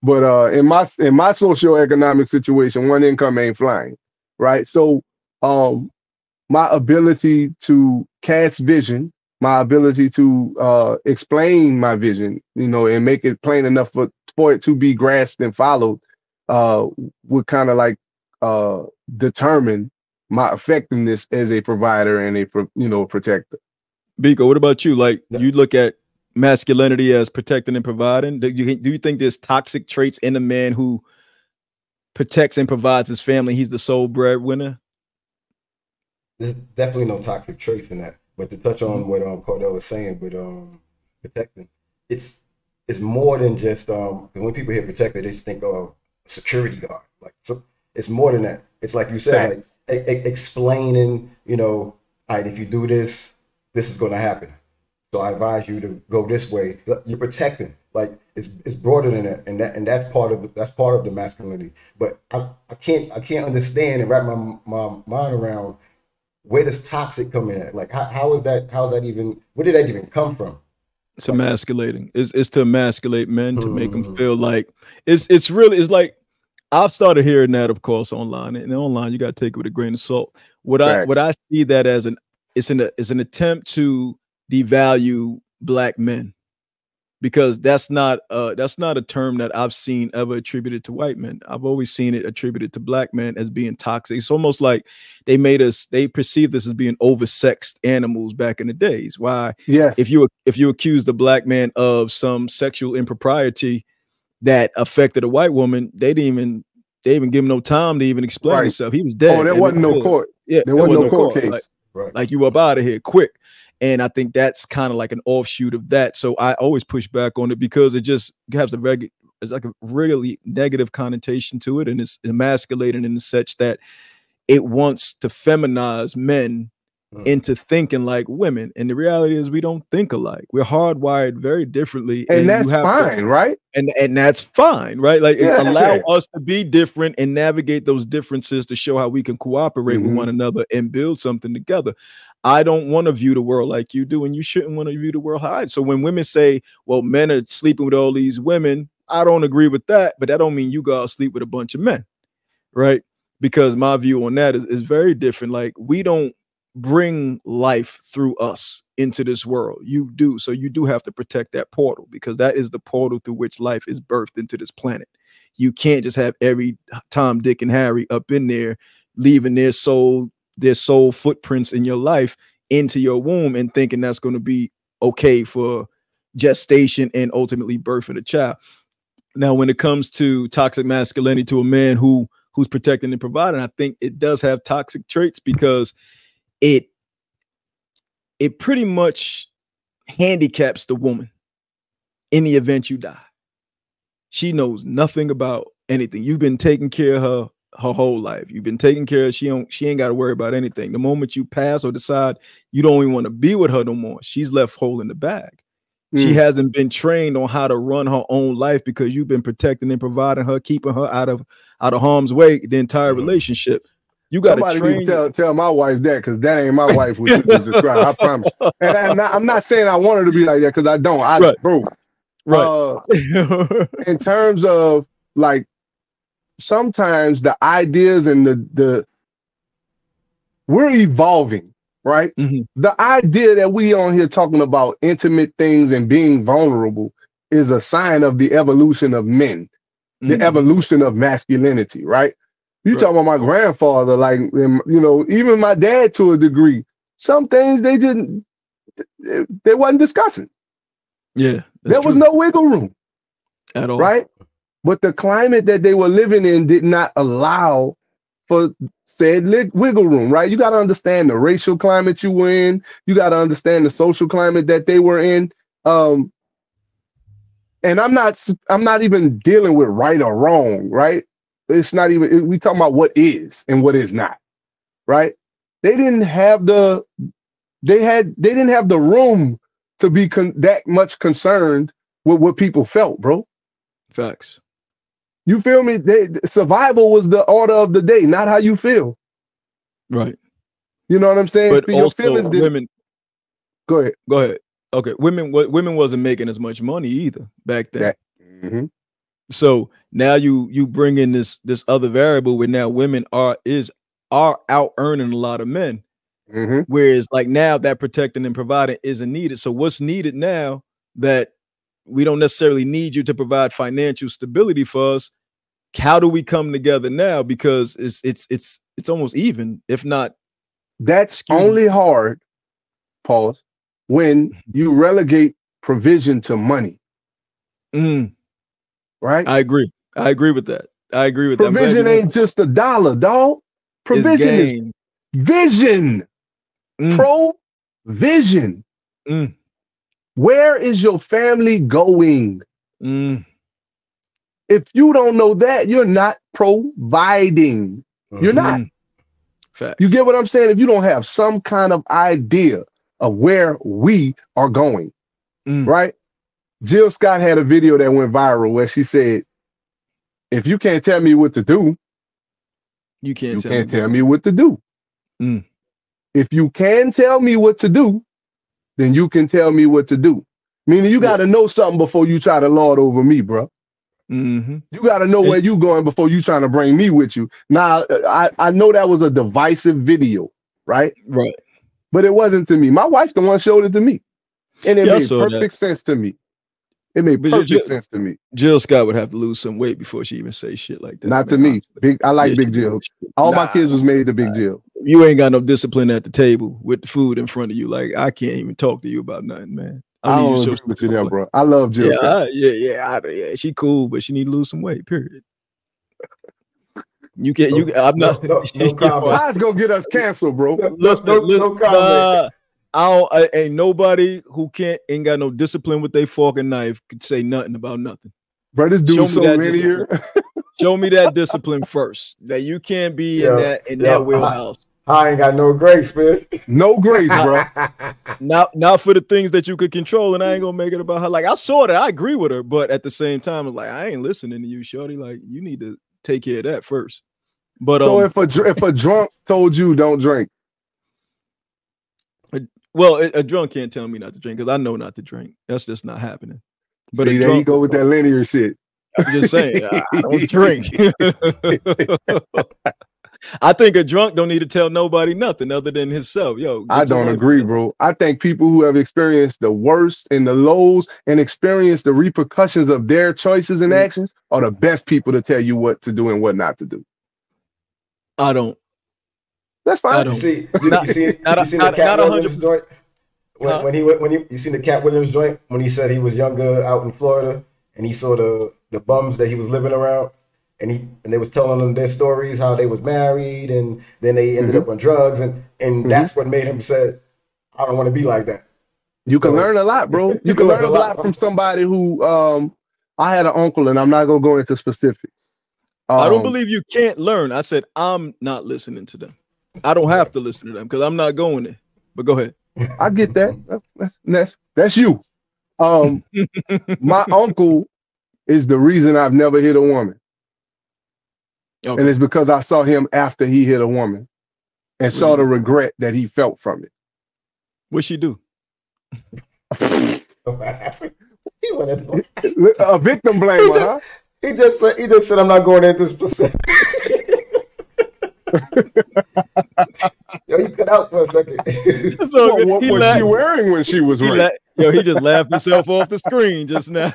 But in my socioeconomic situation, one income ain't flying, right? So my ability to cast vision, my ability to explain my vision, you know, and make it plain enough for it to be grasped and followed, would kind of like determine my effectiveness as a provider and a protector. Biko, what about you? Like, you look at masculinity as protecting and providing. Do you think there's toxic traits in a man who protects and provides his family? He's the sole breadwinner. There's definitely no toxic traits in that. But to touch on what Cordell was saying, but protecting, it's more than just when people hear protector, they just think of security guard. Like, so it's more than that. It's like you said, like explaining, you know, all right, if you do this, this is going to happen. So I advise you to go this way. You're protecting. Like it's broader than that, and that's part of the masculinity. But I can't understand and wrap my mind around where does toxic come in at? Like how's that even? Where did that even come from? It's emasculating. It's to emasculate men, to make them feel like it's like I've started hearing that, of course, online. And online you got to take it with a grain of salt. What I see that as it's an attempt to devalue Black men, because that's not a term that I've seen ever attributed to white men. I've always seen it attributed to Black men as being toxic. It's almost like they perceived this as being oversexed animals back in the days. Why? Yes. If you accuse the Black man of some sexual impropriety that affected a white woman, they didn't even give him no time to even explain himself. He was dead. Oh, there wasn't no court. Yeah, there wasn't no court case. Like you up out of here quick. And I think that's kind of like an offshoot of that. So I always push back on it because it just has it's like a really negative connotation to it, and it's emasculating in such that it wants to feminize men into thinking like women. And the reality is we don't think alike. We're hardwired very differently. And that's fine, right? And that's fine, right? Like allow us to be different and navigate those differences to show how we can cooperate with one another and build something together. I don't want to view the world like you do, and you shouldn't want to view the world how I do. So when women say, well, men are sleeping with all these women, I don't agree with that, but that don't mean you go out sleep with a bunch of men, right? Because my view on that is very different. Like, we don't bring life through us into this world. You do. So you do have to protect that portal, because that is the portal through which life is birthed into this planet. You can't just have every Tom, Dick, and Harry up in there, leaving their soul footprints in your life into your womb and thinking that's going to be okay for gestation and ultimately birthing a child. Now, when it comes to toxic masculinity to a man who's protecting and providing, I think it does have toxic traits, because it pretty much handicaps the woman in the event you die. She knows nothing about anything. You've been taking care of her whole life. You've been taking care of, she ain't got to worry about anything. The moment you pass or decide you don't even want to be with her no more, she's left holding the bag. She hasn't been trained on how to run her own life because you've been protecting and providing her, keeping her out of harm's way the entire relationship. You got to train. Tell my wife that, because that ain't my wife what you just described. I promise. And I'm not saying I want her to be like that, because I don't. Bro. Right. In terms of like, sometimes the ideas and the we're evolving. Right? The idea that we on here talking about intimate things and being vulnerable is a sign of the evolution of men, the evolution of masculinity, right? You talking about my grandfather, like, you know, even my dad to a degree, some things they wasn't discussing. Yeah. There was no wiggle room at all. Right? But the climate that they were living in did not allow for said wiggle room, right? You got to understand the racial climate you were in. You got to understand the social climate that they were in. And I'm not even dealing with right or wrong, right? It's not even, we talking about what is and what is not, right? They didn't have the room to be that much concerned with what people felt, bro. Facts. You feel me? Survival was the order of the day, not how you feel. Right. You know what I'm saying? But your also feelings women. Go ahead. Go ahead. Okay. Women wasn't making as much money either back then. So now you bring in this other variable where now women are out earning a lot of men. Whereas like now that protecting and providing isn't needed. So what's needed now that we don't necessarily need you to provide financial stability for us? How do we come together now? Because it's almost even, if not. That's skewed. Only hard, pause, when you relegate provision to money. Right? I agree with that. Provision ain't just a dollar, dog. Provision is vision. Provision. Where is your family going? If you don't know that, you're not providing. You're not. Facts. You get what I'm saying? If you don't have some kind of idea of where we are going, right? Jill Scott had a video that went viral where she said, if you can't tell me what to do, you can't tell me what to do. If you can tell me what to do, then you can tell me what to do. Meaning you got to know something before you try to lord over me, bro. You got to know where you going before you trying to bring me with you. Now, I know that was a divisive video, right? Right. But it wasn't to me. My wife, the one showed it to me. And it made perfect sense to me. It made perfect sense to me. Jill Scott would have to lose some weight before she even say shit like that. Not to me. I like Big Jill. All my kids was made to Big Jill. You ain't got no discipline at the table with the food in front of you. Like, I can't even talk to you about nothing, man. I don't agree with you there, bro. I love Jill Scott. Yeah, she cool, but she need to lose some weight, period. You can't, I'm not. No comment. That's gonna get us canceled, bro. No comment. Ain't nobody who ain't got no discipline with their fork and knife could say nothing about nothing. Bro, this dude's so in here. Show me that discipline first. That you can't be in that wheelhouse. I ain't got no grace, man. No grace, bro. Not for the things that you could control, and I ain't gonna make it about her. Like, I saw that, I agree with her, but at the same time, it's like, I ain't listening to you, shorty. Like, you need to take care of that first. But so if a drunk told you don't drink, well, a drunk can't tell me not to drink because I know not to drink. That's just not happening. But see, there you go with that linear shit. I'm just saying, I don't drink. I think a drunk don't need to tell nobody nothing other than himself. Yo, I don't agree, bro. I think people who have experienced the worst and the lows and experienced the repercussions of their choices and actions are the best people to tell you what to do and what not to do. I don't. That's fine. You seen the Cat Williams joint? You seen the Cat Williams joint when he said he was younger out in Florida and he saw the bums that he was living around, and they was telling them their stories, how they was married and then they ended up on drugs, and that's what made him say, I don't want to be like that. You can learn a lot, bro. You can learn a lot from somebody who I had an uncle, and I'm not gonna go into specifics. I don't believe you can't learn. I said I'm not listening to them. I don't have to listen to them because I'm not going there. But go ahead. I get that. That's you. My uncle is the reason I've never hit a woman. Okay. And it's because I saw him after he hit a woman and saw the regret that he felt from it. What'd she do? A victim blamer, huh? He just said I'm not going into specific. Yo, you cut out for a second. So what was she wearing when she was raped? He just laughed himself off the screen just now.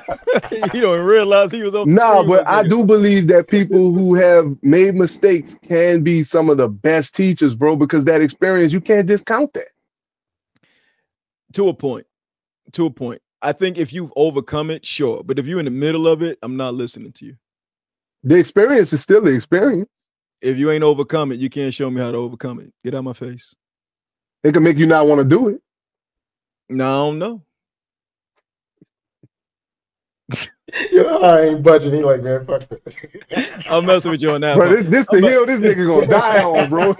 He don't realize he was off the screen. But I do believe that people who have made mistakes can be some of the best teachers, bro, because that experience, you can't discount that. To a point. I think if you've overcome it, sure. But if you're in the middle of it, I'm not listening to you. The experience is still the experience. If you ain't overcome it, you can't show me how to overcome it. Get out of my face. It can make you not want to do it. No, I don't know. Yo, I ain't budging. He like, man, fuck this. I'm messing with you on that. Bro, this the hill this nigga gonna die on, bro.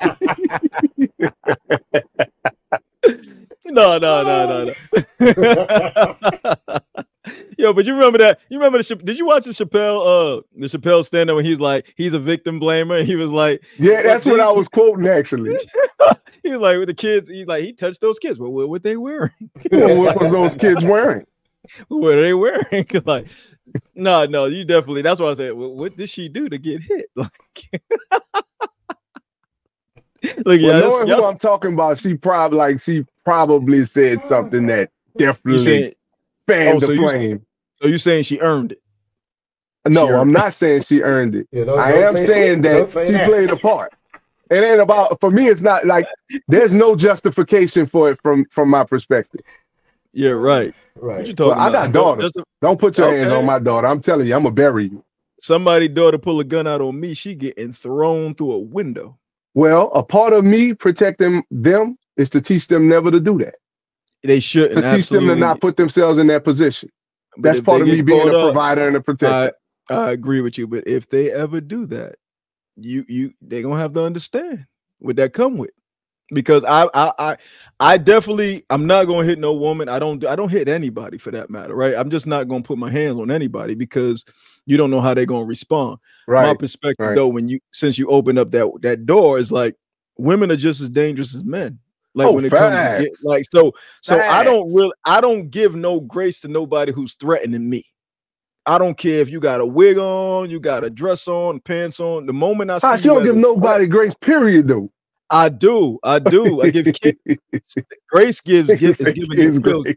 No. Yo, but you remember that? You remember did you watch the Chappelle stand up when he's like, he's a victim blamer? And he was like, yeah, that's what I was quoting actually. He was like, with the kids, he's like, he touched those kids. Well, what were they wearing? What was those kids wearing? What are they wearing? Like, no, you definitely. That's why I said, well, what did she do to get hit? Like, look, knowing who I'm talking about, she probably said something that definitely fanned the flame. So you saying she earned it? No, I'm not saying she earned it. Yeah, I am saying that she played a part. It ain't about, for me, it's not like, there's no justification for it from my perspective. Yeah, right. Right. What you talking about? I got daughters. Don't put your hands on my daughter. I'm telling you, I'm going to bury you. Somebody's daughter pull a gun out on me, she getting thrown through a window. Well, a part of me protecting them is to teach them never to do that. They shouldn't. To teach them to not put themselves in that position. That's part of me being a provider and a protector. I agree with you, but if they ever do that, they're gonna have to understand what that come with. Because I definitely, I'm not gonna hit no woman. I don't hit anybody for that matter, right? I'm just not gonna put my hands on anybody because you don't know how they're gonna respond. Right. My perspective, though, since you open up that door, is like women are just as dangerous as men. Like when it comes to like so I don't give no grace to nobody who's threatening me. I don't care if you got a wig on, you got a dress on, pants on. The moment I see you don't give nobody grace, period, though. I do. I give kids grace. Is giving grace.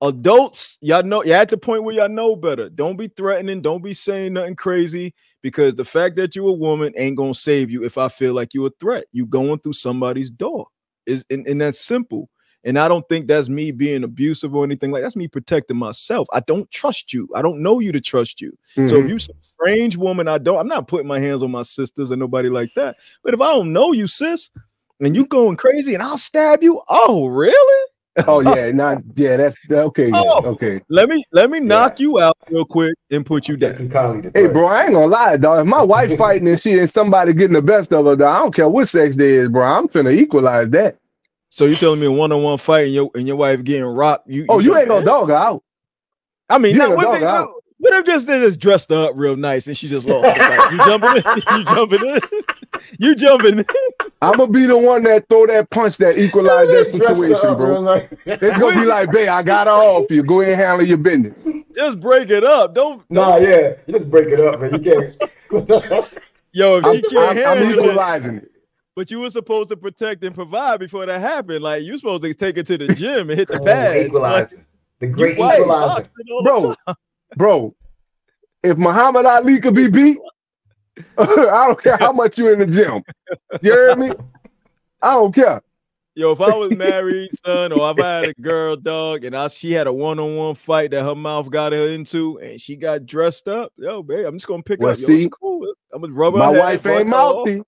Adults, y'all know, you're at the point where y'all know better. Don't be threatening. Don't be saying nothing crazy, because the fact that you're a woman ain't gonna save you. If I feel like you're a threat, you going through somebody's door. And that's simple. And I don't think that's me being abusive or anything like that. That's me protecting myself. I don't trust you. I don't know you to trust you. So if you some strange woman, I'm not putting my hands on my sisters or nobody like that. But if I don't know you, sis, and you going crazy and I'll stab you, oh, really? Oh yeah, that's okay. Yeah, okay. Let me knock you out real quick and put you down. Hey, bro, I ain't gonna lie, dog. If my wife fighting and somebody getting the best of her, dog, I don't care what sex they is, bro. I'm finna equalize that. So you telling me a one-on-one fight and your wife getting rocked? You ain't no dog out. I mean, what if they're just dressed up real nice and she just lost the fight? You jumping in? You jumping in? I'm gonna be the one that throw that punch that equalize that situation, bro. It's gonna be like, babe, I got her off you. Go ahead and handle your business. Just break it up. Don't. Yeah, you just break it up, man. You can't. Yo, if she can't handle I'm equalizing it. But you were supposed to protect and provide before that happened. Like, you supposed to take it to the gym and hit the pads. Equalizer. The great equalizer. Bro, if Muhammad Ali could be beat, I don't care how much you in the gym. You heard me? I don't care. Yo, if I was married, son, or if I had a girl, dog, and she had a one-on-one fight that her mouth got her into, and she got dressed up, yo, babe, I'm just gonna pick up. Yo, it's cool. I'm gonna rub her. My wife ain't mouthy.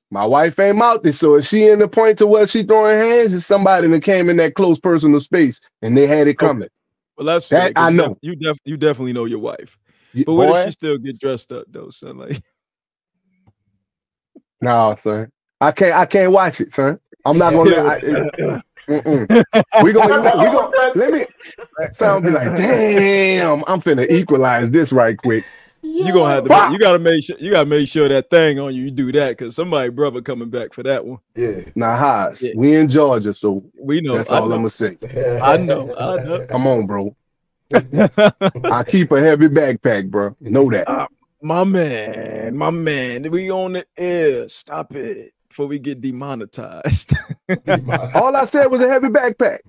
My wife ain't mouthy, so if she in the point to where she throwing hands, it's somebody that came in that close personal space and they had it coming. Well, that's that I know. You definitely know your wife. But what if she still get dressed up though, son? Like, no, son. I can't watch it, son. I'm not gonna We gonna let me sound be like, damn, I'm finna equalize this right quick. You gonna have to. You gotta make sure that thing on you do that, because somebody brother coming back for that one. Yeah. Now, Haas, we in Georgia, so we know. That's all I'm gonna say. I know. Come on, bro. I keep a heavy backpack, bro. Know that. My man. We on the air. Stop it before we get demonetized. All I said was a heavy backpack.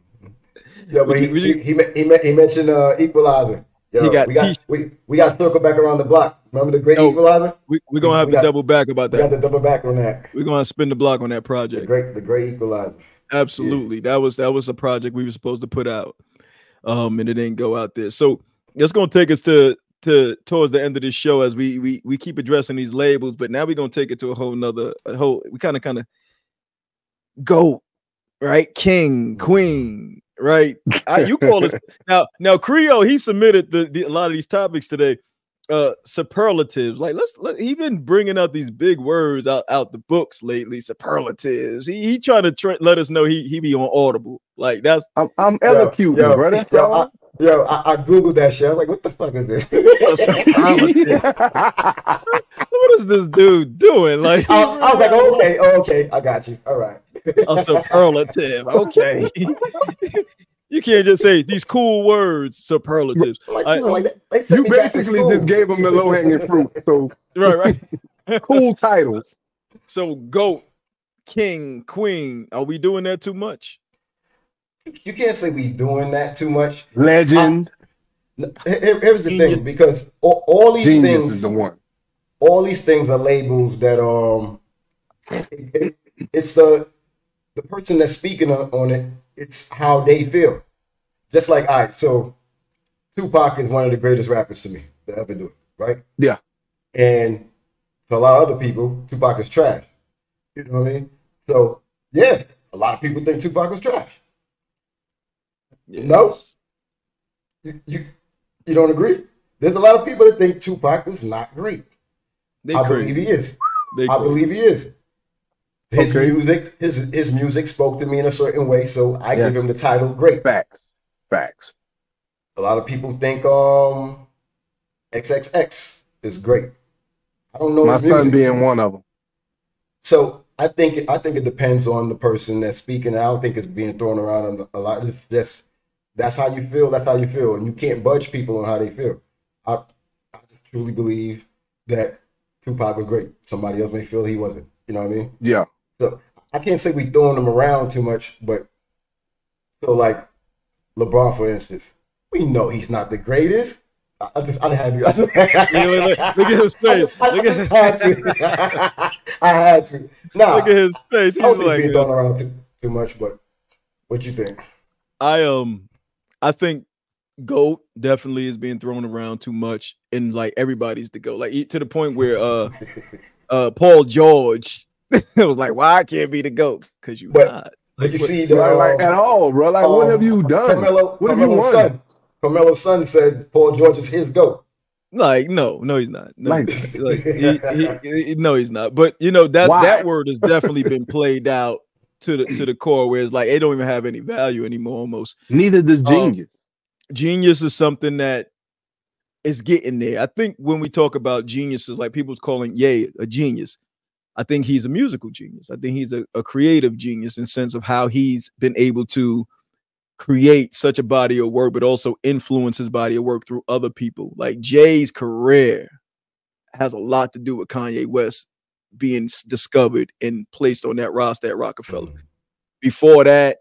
Yeah, but he mentioned Equalizer. Yo, we got to circle back around the block. Remember the great Equalizer? We're gonna have to double back about that. We got to double back on that. We're gonna spin the block on that project. The great Equalizer. Absolutely. Yeah. That was a project we were supposed to put out. And it didn't go out there. So that's gonna take us to towards the end of this show as we keep addressing these labels, but now we're gonna take it to we kind of go, right? King, queen. Right, you call us now. Creole, he submitted a lot of these topics today. Superlatives, like he been bringing out these big words out the books lately. Superlatives. He trying to let us know he be on Audible. Like that's I'm elocuting, bro. That's all. I googled that shit. I was like, what the fuck is this? What is this dude doing? Like I was like, okay, I got you. All right. A superlative. Okay. You can't just say these cool words, superlatives. You basically just gave them the low-hanging fruit. So right. Cool titles. So GOAT, king, queen. Are we doing that too much? You can't say we doing that too much. Legend. Here's the thing, because all these Genius things is the one. All these things are labels that it's the person that's speaking on it. It's how they feel. Just like so Tupac is one of the greatest rappers to me that ever do it, right? Yeah. And for a lot of other people, Tupac is trash. You know what I mean? So yeah, a lot of people think Tupac was trash. Yes. No, you don't agree? There's a lot of people that think Tupac was not great. I believe he is. I believe he is. His music spoke to me in a certain way, so I give him the title great. Facts. A lot of people think XXX is great. I don't know. My son being one of them. So I think it depends on the person that's speaking. I don't think it's being thrown around a lot. It's just that's how you feel. That's how you feel, and you can't budge people on how they feel. I just truly believe that Tupac was great. Somebody else may feel he wasn't. You know what I mean? Yeah. So I can't say we throwing them around too much, but so like LeBron, for instance, we know he's not the greatest. I had to. Look at his face. I had to. Nah, look at his face. He's I don't think he's being thrown around too much, but what you think? I think GOAT definitely is being thrown around too much, and like everybody's the GOAT, like to the point where Paul George was like, "Why I can't be the GOAT?" Because you not. But you see, like at all, bro. Like, what have you done? What have you won? Carmelo's son said Paul George is his GOAT. Like, no, he's not. No, no, he's not. But you know, that word has definitely been played out to the core, where it's like it don't even have any value anymore. Almost. Neither does genius. Genius is something that is getting there. I think when we talk about geniuses, like people's calling Ye a genius, I think he's a musical genius. I think he's a creative genius in the sense of how he's been able to create such a body of work, but also influence his body of work through other people. Like Jay's career has a lot to do with Kanye West being discovered and placed on that roster at Rockefeller. Before that,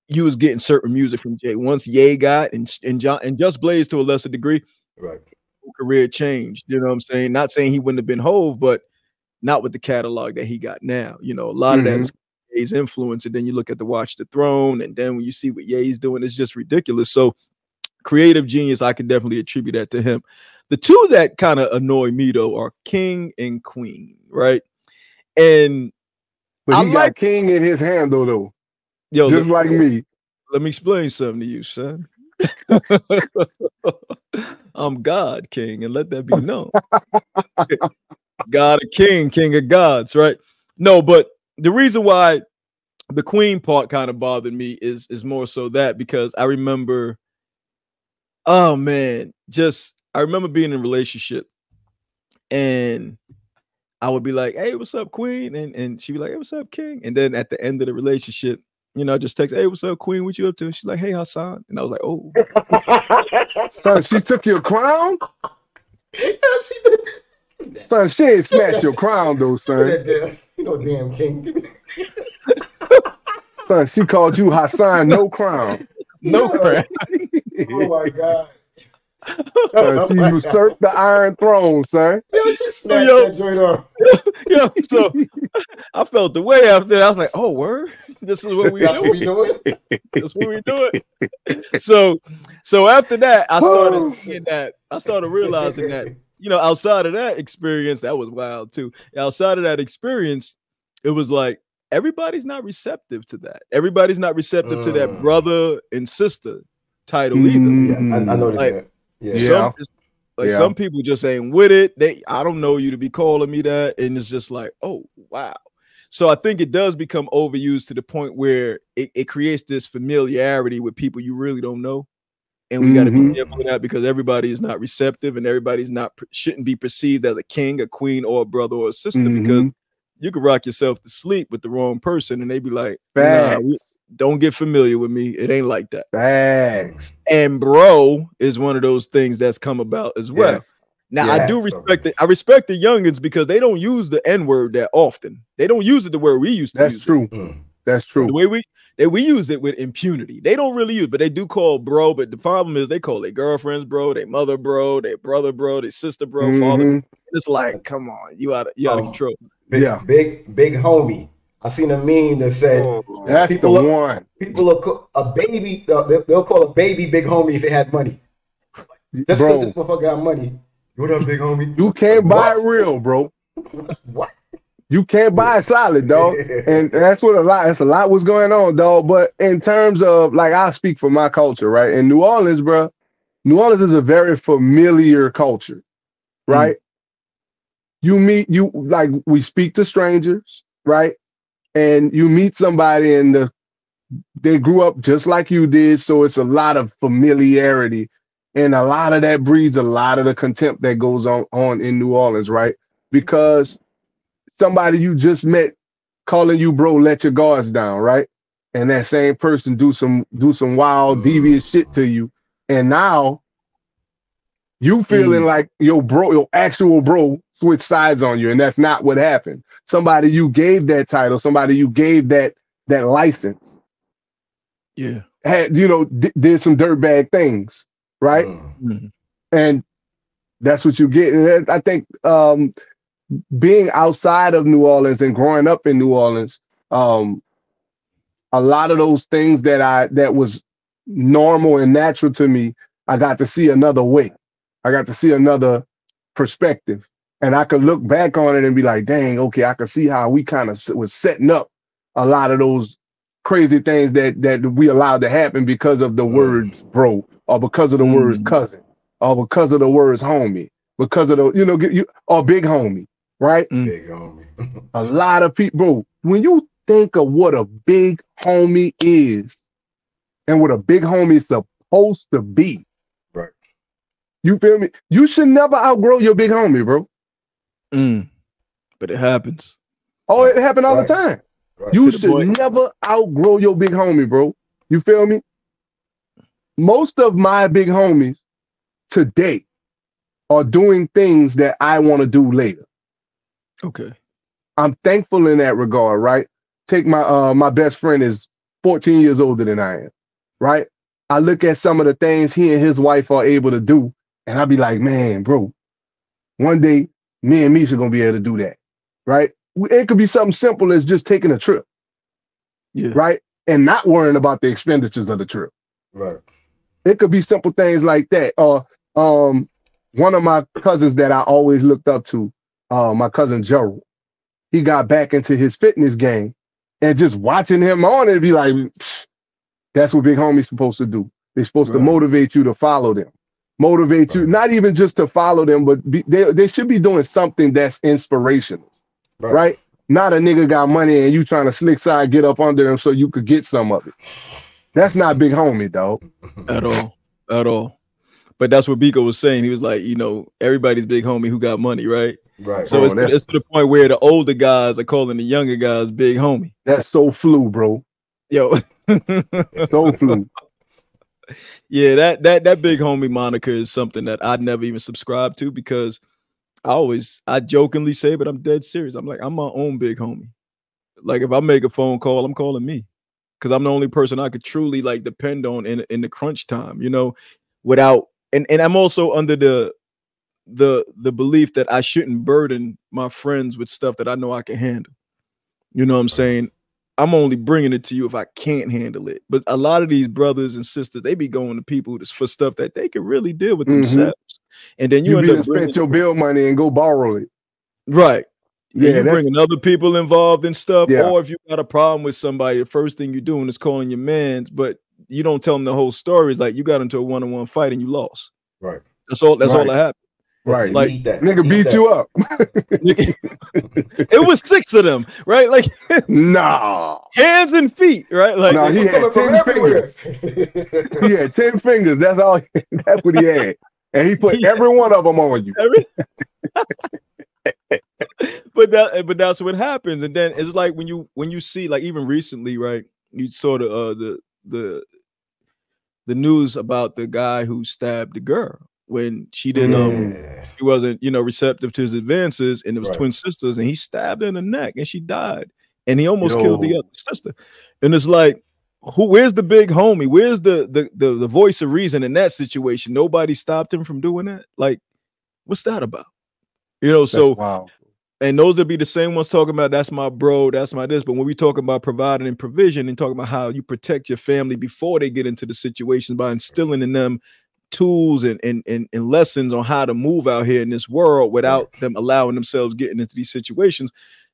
you was getting certain music from Jay. Once Ye got and Just Blaze to a lesser degree, right, career changed. You know what I'm saying? Not saying he wouldn't have been Hove, but not with the catalog that he got now. You know, a lot of that is Ye's influence, and then you look at the Watch the Throne, and then when you see what Ye's doing, it's just ridiculous. So creative genius, I can definitely attribute that to him. The two that kind of annoy me though are King and Queen, right? And but he got King in his handle though. Yo, just like me. Let me explain something to you, son. I'm God, King, and let that be known. God a king, king of gods, right? No, but the reason why the queen part kind of bothered me is more so that, because I remember, oh man, I remember being in a relationship and I would be like, hey, what's up, queen? And she'd be like, hey, what's up, king? And then at the end of the relationship, you know, I just text, hey, what's up, queen? What you up to? And she's like, hey, Hassan. And I was like, oh. Son, she took your crown? Yes, he did. Son, she ain't snatched your crown though, son. You know, damn king. Son, she called you Hassan, no crown. No crown. Oh my God. Son, she usurped the Iron Throne, son. Yo, she snatched that joint off. Yo, so I felt the way after that. I was like, oh, word? This is what we doing? That's what we doing. So after that, I started seeing that. I started realizing that, you know, outside of that experience, that was wild too. Outside of that experience, it was like everybody's not receptive to that. Everybody's not receptive to that brother and sister title either. Yeah, I know that. Like, yeah. Some people just ain't with it. I don't know you to be calling me that, and it's just like, oh wow. So I think it does become overused to the point where it creates this familiarity with people you really don't know. And we got to be careful of that, because everybody is not receptive, and everybody's shouldn't be perceived as a king, a queen, or a brother or a sister, because you could rock yourself to sleep with the wrong person and they be like, nah, don't get familiar with me. It ain't like that. Thanks. And bro is one of those things that's come about as well. Yes. Now, I do respect it. I respect the youngins because they don't use the N-word that often. They don't use it the way we used to use it. That's true. That's true. The way we use it with impunity. They don't really use it, but they do call bro. But the problem is they call their girlfriends bro, their mother bro, their brother bro, their sister bro, father. It's like, come on, you out of control. Big homie. I seen a meme that said, "That's the one." People will call a baby. They'll call a baby big homie if it had money. Just because the motherfucker got money. What up, big homie? You can't buy it real, bro. What? You can't buy it solid, dog. And that's what that's a lot was going on, dog. But in terms of, like, I'll speak for my culture, right? In New Orleans, bro, New Orleans is a very familiar culture, right? We speak to strangers, right? And you meet somebody and they grew up just like you did. So it's a lot of familiarity. And a lot of that breeds a lot of the contempt that goes on in New Orleans, right? Because somebody you just met calling you bro, let your guards down, right? And that same person do some wild, devious shit to you. And now you feeling like your actual bro switch sides on you. And that's not what happened. Somebody you gave that title, somebody you gave that license. Yeah. Had, did some dirtbag things, right? And that's what you get. And I think being outside of New Orleans and growing up in New Orleans, a lot of those things that was normal and natural to me, I got to see another way. I got to see another perspective. And I could look back on it and be like, dang, okay, I could see how we kind of was setting up a lot of those crazy things that we allowed to happen because of the words bro, or because of the words cousin, or because of the words homie, because of the, or big homie, right? Big homie. A lot of people, bro, when you think of what a big homie is and what a big homie is supposed to be, right? You feel me? You should never outgrow your big homie, bro. But it happens. Oh, it happened all the time. Right. You should never outgrow your big homie, bro. You feel me? Most of my big homies today are doing things that I want to do later. Okay. I'm thankful in that regard, right? Take my best friend is 14 years older than I am, right? I look at some of the things he and his wife are able to do, and I'll be like, man, bro, one day me and Misha gonna be able to do that, right? It could be something simple as just taking a trip, right? And not worrying about the expenditures of the trip. Right. It could be simple things like that. Or one of my cousins that I always looked up to, my cousin Gerald, he got back into his fitness game, and just watching him on it, be like, that's what big homies supposed to do. They're supposed to motivate you to follow them. Motivate you, not even just to follow them, but they should be doing something that's inspirational, right? Not a nigga got money and you trying to slick side get up under them so you could get some of it. That's not big homie, dog. At all. At all. But that's what Biko was saying. He was like, you know, everybody's big homie who got money, right? Right. So it's to the point where the older guys are calling the younger guys big homie. That's so flu, bro. Yo. So flu. Yeah, that big homie moniker is something that I'd never even subscribed to, because I jokingly say, but I'm dead serious. I'm like, I'm my own big homie. Like, if I make a phone call, I'm calling me, because I'm the only person I could truly like depend on in the crunch time, you know, without, and I'm also under the belief that I shouldn't burden my friends with stuff that I know I can handle. You know what I'm saying? I'm only bringing it to you if I can't handle it. But a lot of these brothers and sisters, they be going to people for stuff that they can really deal with themselves. And then you end up spend your bill money and go borrow it. Right. Yeah, you're bringing other people involved in stuff. Yeah. Or if you got a problem with somebody, the first thing you're doing is calling your mans, but you don't tell them the whole story. It's like you got into a one-on-one fight and you lost. Right. That's all that happened. Right. Like nigga beat you up. It was 6 of them, right? Like nah. Hands and feet, right? Like no, he had 10 fingers. He had 10 fingers. That's all. That's what he had. And he put every one of them on you. But that's what happens. And then it's like when you see, like, even recently, right? You saw the news about the guy who stabbed the girl when she didn't she wasn't, you know, receptive to his advances, and it was twin sisters, and he stabbed her in the neck and she died, and he almost killed the other sister. And it's like, where's the big homie? Where's the voice of reason in that situation? Nobody stopped him from doing that. Like, what's that about? You know, so wow. And those would be the same ones talking about that's my bro, that's my this. But when we talk about providing and provision and talking about how you protect your family before they get into the situation by instilling in them tools and lessons on how to move out here in this world without them allowing themselves getting into these situations,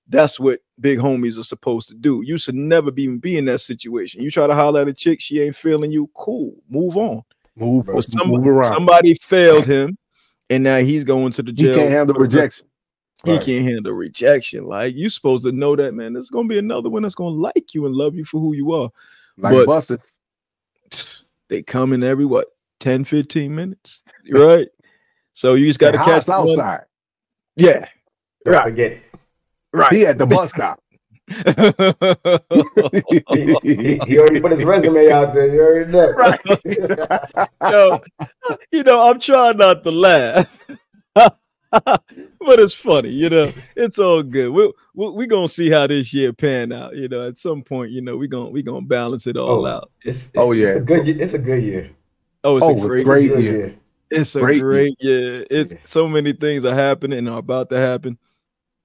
that's what big homies are supposed to do. You should never even be in that situation. You try to holler at a chick, she ain't feeling you, cool, move on. Move around. Somebody failed him, and now he's going to the jail. He can't handle rejection. He can't handle rejection. Like, you supposed to know that, man. There's gonna be another one that's gonna like you and love you for who you are. Like busters. They come in every 10, 15 minutes, right? So you just got to catch outside. Yeah, right. Forget. Right. He at the bus stop. he already put his resume out there. You already know. Right. You know, I'm trying not to laugh. But it's funny, you know. It's all good. We're gonna see how this year pan out. You know, at some point, you know, we're gonna balance it all out. It's a good year. It's a good year. Oh, it's a great year. It's a great year. It's so many things are happening and are about to happen.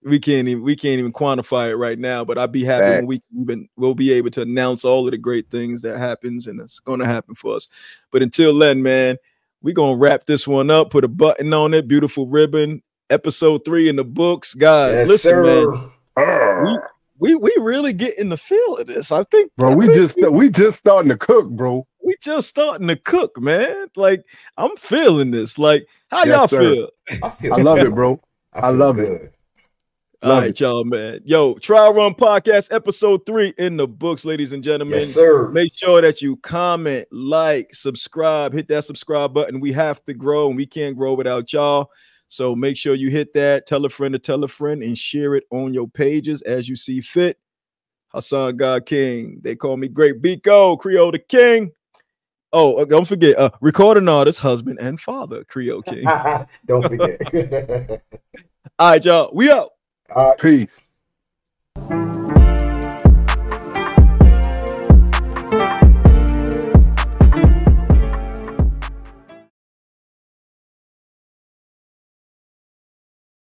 We can't even quantify it right now. But I'll be happy when we'll be able to announce all of the great things that happens, and it's gonna happen for us. But until then, man, we're gonna wrap this one up, put a button on it, beautiful ribbon. Episode 3 in the books, guys. Listen, man, we really getting the feel of this. I think, bro, we just starting to cook, bro. We just starting to cook, man. Like, I'm feeling this. Like, how y'all feel? I love it, bro. I love it. All right, y'all, man. Yo, Trial Run Podcast, episode 3 in the books, ladies and gentlemen. Yes, sir. Make sure that you comment, like, subscribe, hit that subscribe button. We have to grow, and we can't grow without y'all. So make sure you hit that, tell a friend to tell a friend, and share it on your pages as you see fit. Hassan God King. They call me Great Biko, Creole the King. Oh, don't forget, recording artist, husband, and father, Creole King. Don't forget. All right, y'all. We out. Peace.